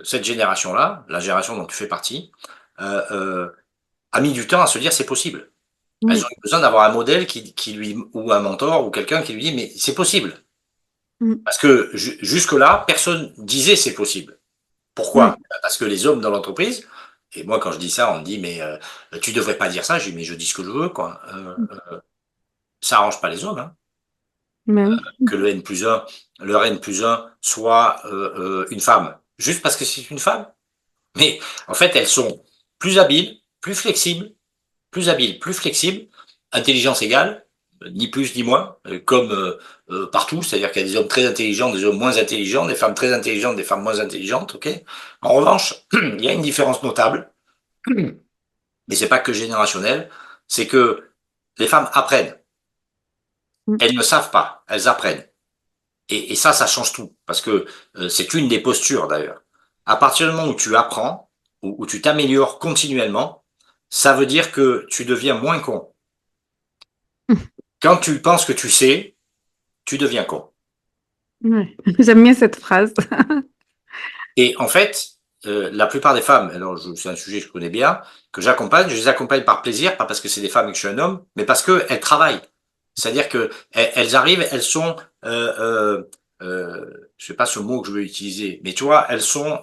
cette génération-là, la génération dont tu fais partie, euh, euh, a mis du temps à se dire c'est possible. Elles ont oui. eu besoin d'avoir un modèle qui lui, ou un mentor, ou quelqu'un qui lui dit mais c'est possible. Mm, Parce que jusque-là, personne disait c'est possible. Pourquoi? mm, Parce que les hommes dans l'entreprise, et moi quand je dis ça, on me dit mais tu devrais pas dire ça. Je dis mais je dis ce que je veux, quoi. mm. Ça arrange pas les hommes, hein, Ben oui. que le N+1 soit une femme. Juste parce que c'est une femme. Mais en fait, elles sont plus habiles, plus habiles, plus flexibles, intelligence égale, ni plus ni moins, comme partout, c'est-à-dire qu'il y a des hommes très intelligents, des hommes moins intelligents, des femmes très intelligentes, des femmes moins intelligentes, ok? En revanche, il y a une différence notable, mais c'est pas que générationnel, c'est que les femmes apprennent. Mm, Elles ne savent pas, elles apprennent. Et ça change tout, parce que c'est une des postures d'ailleurs. À partir du moment où tu apprends, où tu t'améliores continuellement, ça veut dire que tu deviens moins con. Quand tu penses que tu sais, tu deviens con. ouais. J'aime bien cette phrase. Et en fait, la plupart des femmes, alors c'est un sujet que je connais bien, que j'accompagne, je les accompagne par plaisir, pas parce que c'est des femmes et que je suis un homme, mais parce qu'elles travaillent. C'est-à-dire que elles arrivent, elles sont, je sais pas ce mot que je veux utiliser, mais tu vois, elles sont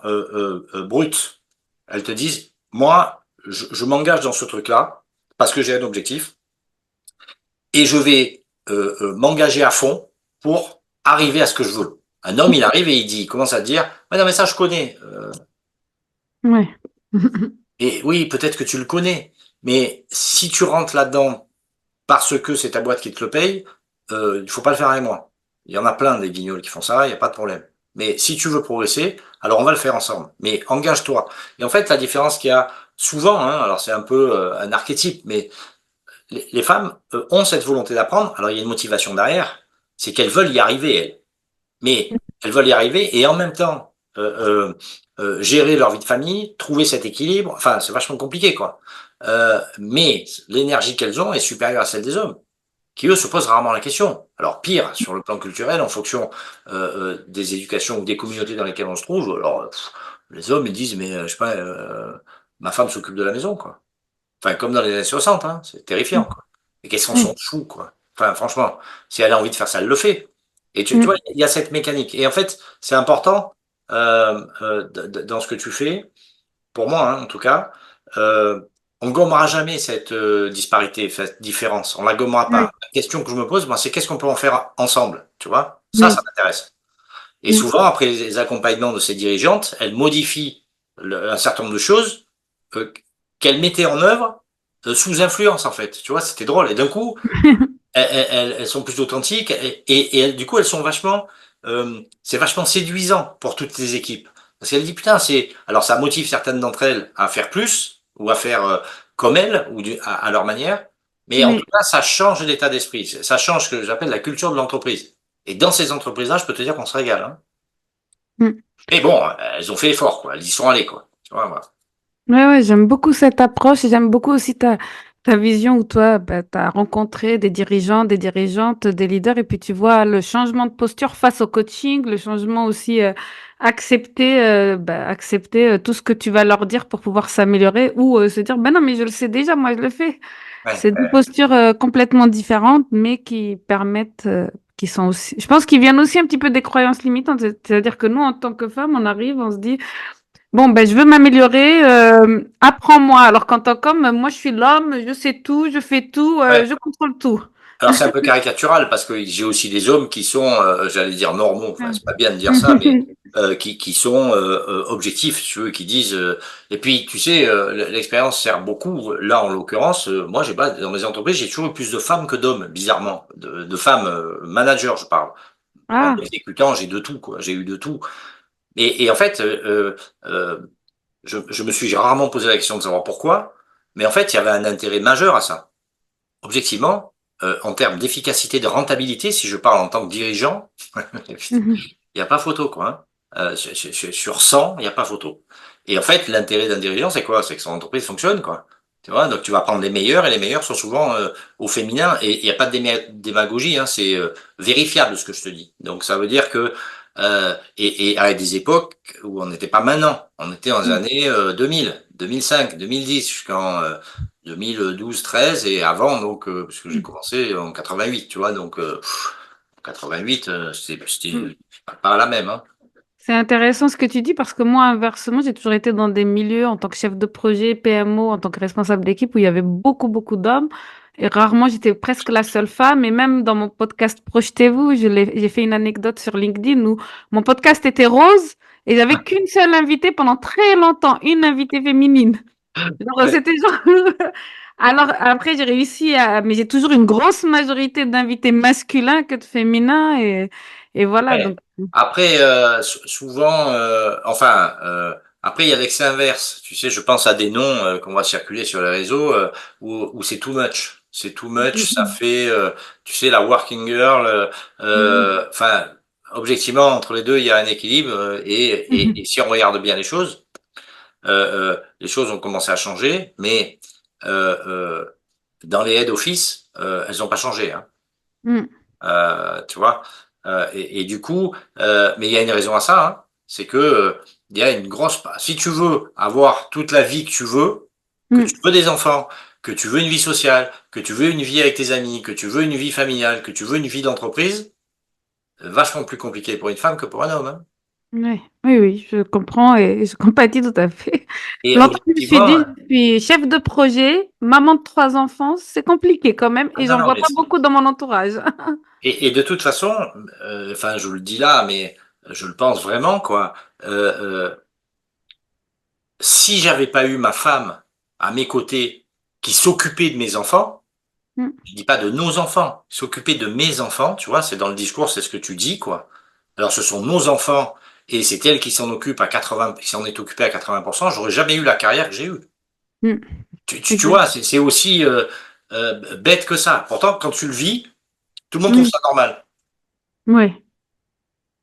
brutes. Elles te disent, moi, je m'engage dans ce truc-là parce que j'ai un objectif et je vais m'engager à fond pour arriver à ce que je veux. Un homme, il arrive et il commence à dire, mais non, mais ça, je connais. Ouais. Et oui, peut-être que tu le connais, mais si tu rentres là-dedans parce que c'est ta boîte qui te le paye, il faut pas le faire avec moi. Il y en a plein des guignols qui font ça, il n'y a pas de problème. Mais si tu veux progresser, alors on va le faire ensemble. Mais engage-toi. Et en fait, la différence qu'il y a souvent, hein, alors c'est un peu un archétype, mais les femmes ont cette volonté d'apprendre. Alors il y a une motivation derrière, c'est qu'elles veulent y arriver, elles. Mais elles veulent y arriver et en même temps gérer leur vie de famille, trouver cet équilibre. Enfin, c'est vachement compliqué, quoi. Mais l'énergie qu'elles ont est supérieure à celle des hommes, qui eux se posent rarement la question. Alors pire, sur le plan culturel, en fonction des éducations ou des communautés dans lesquelles on se trouve, alors les hommes ils disent mais je sais pas, ma femme s'occupe de la maison, quoi. Enfin, comme dans les années 60, hein, c'est terrifiant, quoi. Et qu'est-ce qu'on s'en Oui. fout, quoi. Enfin, franchement, si elle a envie de faire ça, elle le fait. Et tu vois, Mm. il y a cette mécanique. Et en fait, c'est important dans ce que tu fais, pour moi, hein, en tout cas, euh, on gommera jamais cette disparité, cette différence. On la gommera pas. Oui. La question que je me pose, moi, c'est qu'est-ce qu'on peut en faire ensemble, tu vois? Ça Oui. m'intéresse. Et Mm. souvent, après les accompagnements de ces dirigeantes, elles modifient un certain nombre de choses euh, qu'elles mettaient en œuvre sous influence, en fait. Tu vois, c'était drôle. Et d'un coup, elles sont plus authentiques et du coup, elles sont vachement, c'est vachement séduisant pour toutes les équipes. Parce qu'elle dit, putain, alors ça motive certaines d'entre elles à faire plus ou à faire comme elles ou à leur manière. Mais en tout Oui. cas, ça change l'état d'esprit. Ça change ce que j'appelle la culture de l'entreprise. Et dans ces entreprises-là, je peux te dire qu'on se régale, hein. Mm. Mais bon, elles ont fait effort, quoi. Elles y sont allées, quoi. Tu vois, voilà. Ouais, ouais, j'aime beaucoup cette approche et j'aime beaucoup aussi ta vision où toi, bah, tu as rencontré des dirigeants, des dirigeantes, des leaders et puis tu vois le changement de posture face au coaching, le changement aussi accepter tout ce que tu vas leur dire pour pouvoir s'améliorer ou se dire, ben non, mais je le sais déjà, moi je le fais. Ouais, C'est deux postures complètement différentes mais qui permettent, qui sont aussi, je pense qu'ils viennent aussi un petit peu des croyances limitantes. C'est-à-dire que nous, en tant que femmes, on arrive, on se dit, bon, ben, je veux m'améliorer, apprends-moi. Alors qu'en tant qu'homme, moi, je suis l'homme, je sais tout, je fais tout, ouais. je contrôle tout. Alors c'est un peu caricatural parce que j'ai aussi des hommes qui sont, j'allais dire normaux, enfin Ah. c'est pas bien de dire ça, mais qui sont objectifs, si tu veux, qui disent. Et puis tu sais, l'expérience sert beaucoup. Là en l'occurrence, moi j'ai pas dans mes entreprises, j'ai toujours eu plus de femmes que d'hommes, bizarrement, de femmes managers, je parle. En Ah. exécutant, j'ai de tout, quoi. J'ai eu de tout. Et en fait, je me suis rarement posé la question de savoir pourquoi, mais en fait il y avait un intérêt majeur à ça objectivement, en termes d'efficacité, de rentabilité, si je parle en tant que dirigeant, il Mhm. n'y a pas photo, quoi. Hein. Sur 100, il n'y a pas photo. Et en fait, l'intérêt d'un dirigeant, c'est quoi? C'est que son entreprise fonctionne, quoi. Tu vois, donc tu vas prendre les meilleurs, et les meilleurs sont souvent au féminin, et il n'y a pas de démagogie, hein, c'est vérifiable ce que je te dis. Donc ça veut dire que, et à des époques où on n'était pas maintenant, on était dans les années 2000, 2005, 2010, jusqu'en 2012, 13 et avant, donc, parce que j'ai commencé en 88, tu vois, donc 88, c'était pas la même, hein. C'est intéressant ce que tu dis parce que moi, inversement, j'ai toujours été dans des milieux en tant que chef de projet, PMO, en tant que responsable d'équipe où il y avait beaucoup, beaucoup d'hommes. Et rarement, j'étais presque la seule femme. Et même dans mon podcast Projetez-vous, j'ai fait une anecdote sur LinkedIn où mon podcast était rose et j'avais qu'une seule invitée pendant très longtemps, une invitée féminine. Genre, Ouais, c'était genre. Alors, après, j'ai réussi à. Mais j'ai toujours une grosse majorité d'invités masculins que de féminins. Et voilà. ouais. Donc. Après, souvent, après, il y a l'excès inverse. Tu sais, je pense à des noms qu'on va circuler sur les réseaux où c'est too much. C'est too much, ça fait, tu sais, la working girl. Enfin, objectivement, entre les deux, il y a un équilibre. Et si on regarde bien les choses ont commencé à changer, mais euh, euh, dans les head office, elles n'ont pas changé, hein. Tu vois. Et du coup, mais il y a une raison à ça, hein, c'est que il y a une grosse. Si tu veux avoir toute la vie que tu veux des enfants, que tu veux une vie sociale, que tu veux une vie avec tes amis, que tu veux une vie familiale, que tu veux une vie d'entreprise, vachement plus compliqué pour une femme que pour un homme, hein. Oui, oui, oui, je comprends et je compatis tout à fait. Et Longtemps, je me suis objectivement, dit, je suis chef de projet, maman de 3 enfants, c'est compliqué quand même et non, j'en non, vois mais pas beaucoup dans mon entourage. et de toute façon, enfin, je vous le dis là, mais je le pense vraiment, quoi. Si j'avais pas eu ma femme à mes côtés qui s'occupait de mes enfants, Mm, je dis pas de nos enfants, s'occuper de mes enfants, tu vois, c'est dans le discours, c'est ce que tu dis, quoi. Alors, ce sont nos enfants et c'est elle qui s'en occupe à 80, qui s'en est occupée à 80%, j'aurais jamais eu la carrière que j'ai eue. mm, Tu exact. vois, c'est aussi bête que ça. Pourtant, quand tu le vis, tout le monde trouve Oui, ça normal. oui.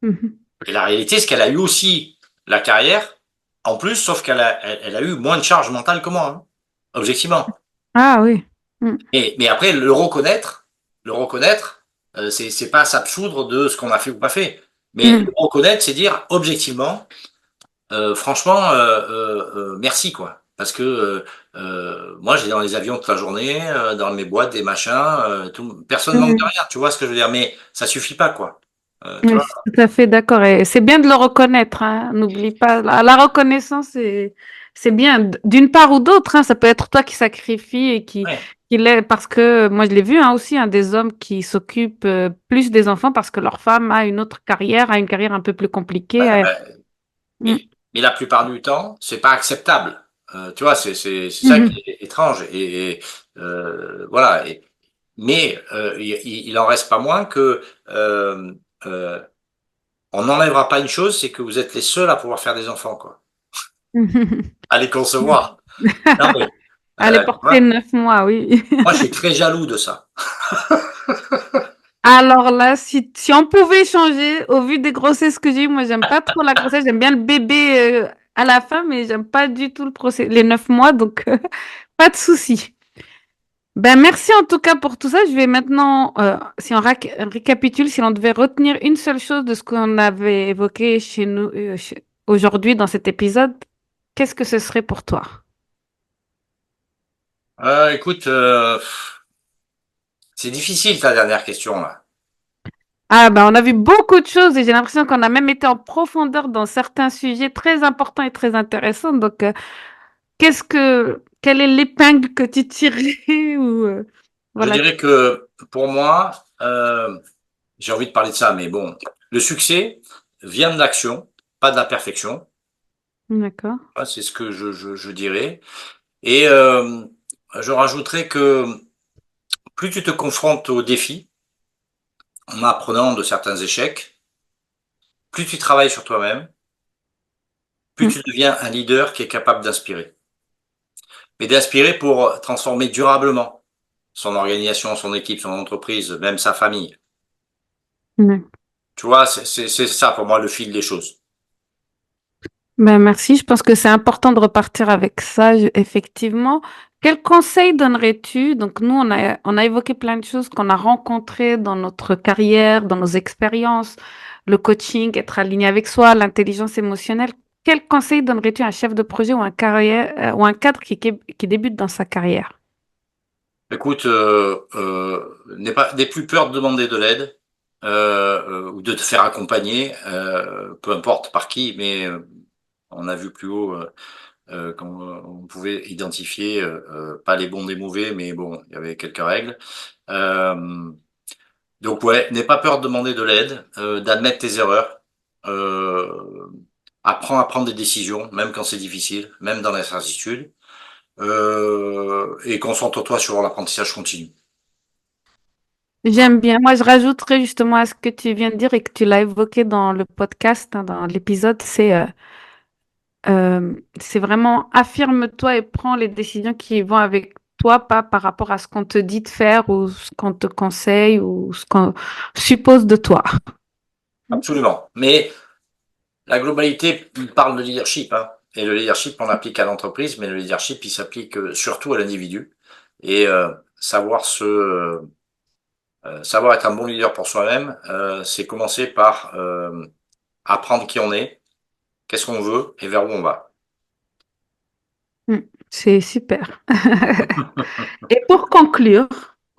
Mhm. Et la réalité, c'est qu'elle a eu aussi la carrière, en plus, sauf elle a eu moins de charge mentale que moi, hein, objectivement. Ah oui. Mm, Mais après, le reconnaître, c'est pas s'absoudre de ce qu'on a fait ou pas fait. Mais le mm, reconnaître, c'est dire objectivement, franchement, merci quoi. Parce que moi, j'ai dans les avions toute la journée, dans mes boîtes, des machins, personne manque de mm. rien. Tu vois ce que je veux dire? Mais ça suffit pas quoi. Tu Oui, je vois? suis tout à fait d'accord. Et c'est bien de le reconnaître, hein. N'oublie pas, la reconnaissance, c'est bien d'une part ou d'autre, hein. Ça peut être toi qui sacrifie et Ouais. qui l'est, parce que moi je l'ai vu hein, aussi, hein, des hommes qui s'occupent plus des enfants parce que leur femme a une autre carrière, a une carrière un peu plus compliquée. Ouais, bah, Mm. mais la plupart du temps, c'est pas acceptable. Tu vois, c'est ça qui Mhm. est étrange. Voilà. Mais il en reste pas moins que euh, on n'enlèvera pas une chose, c'est que vous êtes les seuls à pouvoir faire des enfants, quoi. À les concevoir. Non, mais, Elle est tu portée vois, 9 mois, oui. moi, je suis très jaloux de ça. Alors là, si on pouvait changer, au vu des grossesses que j'ai eues, moi, j'aime pas trop la grossesse. J'aime bien le bébé à la fin, mais j'aime pas du tout les 9 mois, donc pas de souci. Ben, merci en tout cas pour tout ça. Je vais maintenant, si on récapitule, si on devait retenir une seule chose de ce qu'on avait évoqué chez nous aujourd'hui dans cet épisode, qu'est-ce que ce serait pour toi? Écoute, c'est difficile ta dernière question là. Ah ben, on a vu beaucoup de choses et j'ai l'impression qu'on a même été en profondeur dans certains sujets très importants et très intéressants. Donc, quelle est l'épingle que tu tirerais ou Je voilà. dirais que pour moi, j'ai envie de parler de ça, mais bon, le succès vient de l'action, pas de la perfection. D'accord. Ah, c'est ce que je dirais. Et je rajouterais que plus tu te confrontes aux défis, en apprenant de certains échecs, plus tu travailles sur toi-même, plus Mm. tu deviens un leader qui est capable d'inspirer. Mais d'inspirer pour transformer durablement son organisation, son équipe, son entreprise, même sa famille. Mm. Tu vois, c'est ça pour moi le fil des choses. Ben, merci. Je pense que c'est important de repartir avec ça, effectivement. Quel conseil donnerais-tu? Donc, nous, on a évoqué plein de choses qu'on a rencontrées dans notre carrière, dans nos expériences, le coaching, être aligné avec soi, l'intelligence émotionnelle. Quel conseil donnerais-tu à un chef de projet ou ou un cadre qui débute dans sa carrière? Écoute, n'aie plus peur de demander de l'aide ou de te faire accompagner, peu importe par qui, mais on a vu plus haut quand on pouvait identifier pas les bons des mauvais, mais bon, il y avait quelques règles. Euh, donc ouais, n'aie pas peur de demander de l'aide, d'admettre tes erreurs, euh, apprends à prendre des décisions, même quand c'est difficile, même dans l'incertitude, et concentre-toi sur l'apprentissage continu. J'aime bien. Moi, je rajouterais justement à ce que tu viens de dire et que tu l'as évoqué dans le podcast, hein, dans l'épisode, c'est vraiment affirme-toi et prends les décisions qui vont avec toi, pas par rapport à ce qu'on te dit de faire ou ce qu'on te conseille ou ce qu'on suppose de toi. Absolument. Mais la globalité parle de leadership, hein. Et le leadership, on l'applique à l'entreprise, mais le leadership, il s'applique surtout à l'individu. Et savoir être un bon leader pour soi-même, c'est commencer par apprendre qui on est, qu'est-ce qu'on veut et vers où on va. Mm, c'est super. Et pour conclure,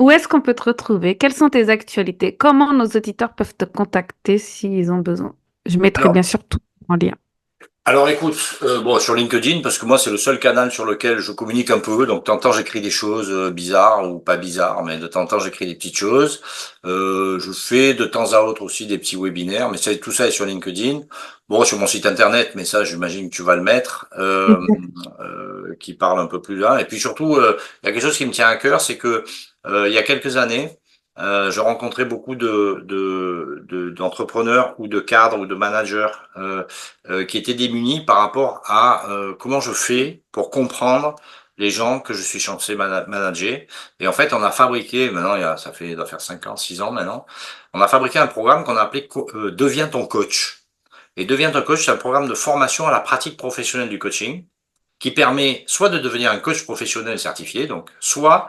où est-ce qu'on peut te retrouver? Quelles sont tes actualités? Comment nos auditeurs peuvent te contacter s'ils ont besoin? Je mettrai bien Alors, sûr tout. en lien? Alors écoute, bon, sur LinkedIn, parce que moi c'est le seul canal sur lequel je communique un peu, donc de temps en temps j'écris des choses bizarres ou pas bizarres, mais de temps en temps j'écris des petites choses. Je fais de temps à autre aussi des petits webinaires, mais tout ça est sur LinkedIn. Bon, sur mon site internet, mais ça j'imagine que tu vas le mettre, qui parle un peu plus là. Et puis surtout, il y a quelque chose qui me tient à cœur, c'est que il y a quelques années, je rencontrais beaucoup d'entrepreneurs ou de cadres ou de managers qui étaient démunis par rapport à comment je fais pour comprendre les gens que je suis censé manager. Et en fait, on a fabriqué, maintenant, il doit faire 5 ans, 6 ans maintenant, on a fabriqué un programme qu'on a appelé Deviens ton coach. Et Deviens ton coach, c'est un programme de formation à la pratique professionnelle du coaching qui permet soit de devenir un coach professionnel certifié, donc soit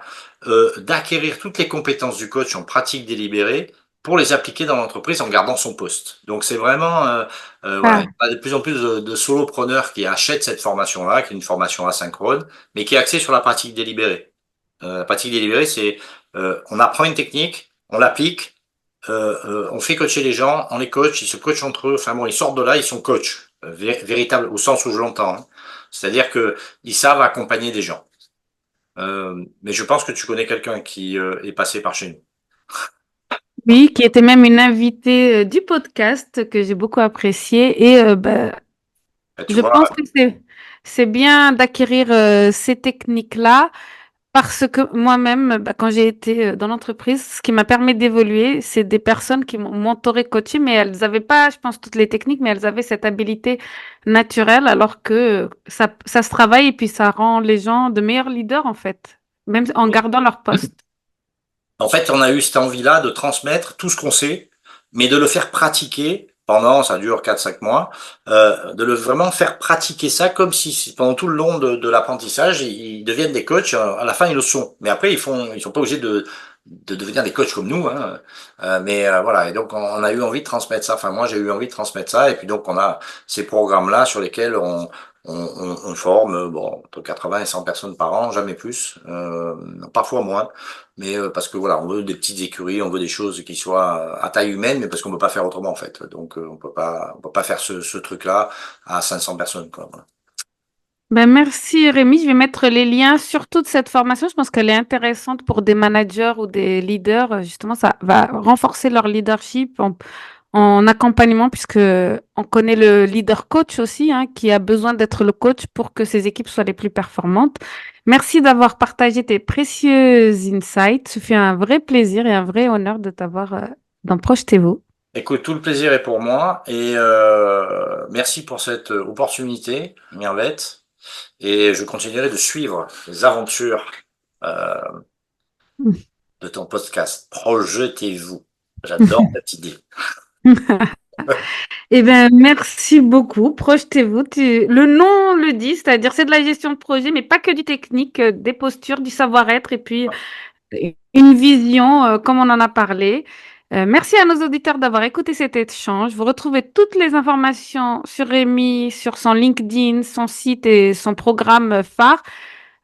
d'acquérir toutes les compétences du coach en pratique délibérée pour les appliquer dans l'entreprise en gardant son poste. Donc c'est vraiment voilà, il Ah, y a de plus en plus de solopreneurs qui achètent cette formation-là, qui est une formation asynchrone, mais qui est axée sur la pratique délibérée. La pratique délibérée, c'est on apprend une technique, on l'applique, on fait coacher les gens, on les coach, ils se coachent entre eux. Enfin bon, ils sortent de là, ils sont coachs, véritable au sens où je l'entends, hein. C'est-à-dire que ils savent accompagner des gens. Mais je pense que tu connais quelqu'un qui est passé par chez nous. oui, qui était même une invitée du podcast que j'ai beaucoup appréciée. Et bah, Et tu je vois, pense que c'est bien d'acquérir ces techniques-là parce que moi-même, bah, quand j'ai été dans l'entreprise, ce qui m'a permis d'évoluer, c'est des personnes qui m'ont mentoré, coaché, mais elles n'avaient pas, je pense, toutes les techniques, mais elles avaient cette habilité naturelle, alors que ça se travaille et puis ça rend les gens de meilleurs leaders, en fait, même en gardant leur poste. en fait, on a eu cette envie-là de transmettre tout ce qu'on sait, mais de le faire pratiquer pendant, ça dure 4 5 mois, de le vraiment faire pratiquer ça comme si pendant tout le long de l'apprentissage, ils deviennent des coachs. À la fin, ils le sont. Mais après, ils sont pas obligés de devenir des coachs comme nous, hein. Mais voilà. Et donc, on a eu envie de transmettre ça. Enfin, moi, j'ai eu envie de transmettre ça. Et puis donc, on a ces programmes-là sur lesquels on forme, bon, entre 80 et 100 personnes par an, jamais plus, parfois moins. Mais parce que voilà, on veut des petites écuries, on veut des choses qui soient à taille humaine, mais parce qu'on peut pas faire autrement en fait. Donc on peut pas faire ce truc-là à 500 personnes, quoi. Voilà. Ben, merci Rémi, je vais mettre les liens sur toute cette formation. Je pense qu'elle est intéressante pour des managers ou des leaders. Justement, ça va renforcer leur leadership en accompagnement, puisque on connaît le leader coach aussi, hein, qui a besoin d'être le coach pour que ses équipes soient les plus performantes. Merci d'avoir partagé tes précieux insights. Ce fut un vrai plaisir et un vrai honneur de t'avoir dans Projetez-vous. Écoute, tout le plaisir est pour moi et merci pour cette opportunité, Mirvette. Et je continuerai de suivre les aventures euh, de ton podcast. Projetez-vous. J'adore cette idée. Eh bien, merci beaucoup. Projetez-vous. Le nom le dit, c'est-à-dire c'est de la gestion de projet, mais pas que du technique, des postures, du savoir-être et puis une vision, comme on en a parlé. Merci à nos auditeurs d'avoir écouté cet échange. Vous retrouvez toutes les informations sur Rémi, sur son LinkedIn, son site et son programme phare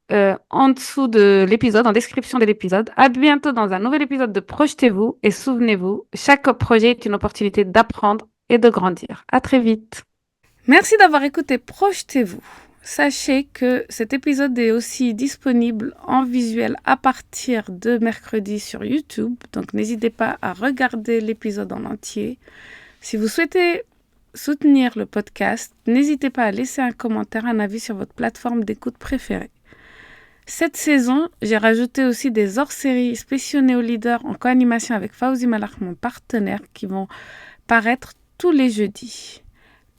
en dessous de l'épisode, en description de l'épisode. À bientôt dans un nouvel épisode de Projetez-vous et souvenez-vous, chaque projet est une opportunité d'apprendre et de grandir. À très vite. Merci d'avoir écouté Projetez-vous. Sachez que cet épisode est aussi disponible en visuel à partir de mercredi sur YouTube, donc n'hésitez pas à regarder l'épisode en entier. Si vous souhaitez soutenir le podcast, n'hésitez pas à laisser un commentaire, un avis sur votre plateforme d'écoute préférée. Cette saison, j'ai rajouté aussi des hors-séries spéciaux néo-leaders en co-animation avec Fawzi Malak, mon partenaire, qui vont paraître tous les jeudis.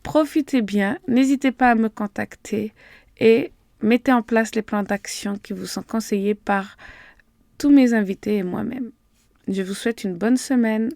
Profitez bien, n'hésitez pas à me contacter et mettez en place les plans d'action qui vous sont conseillés par tous mes invités et moi-même. Je vous souhaite une bonne semaine.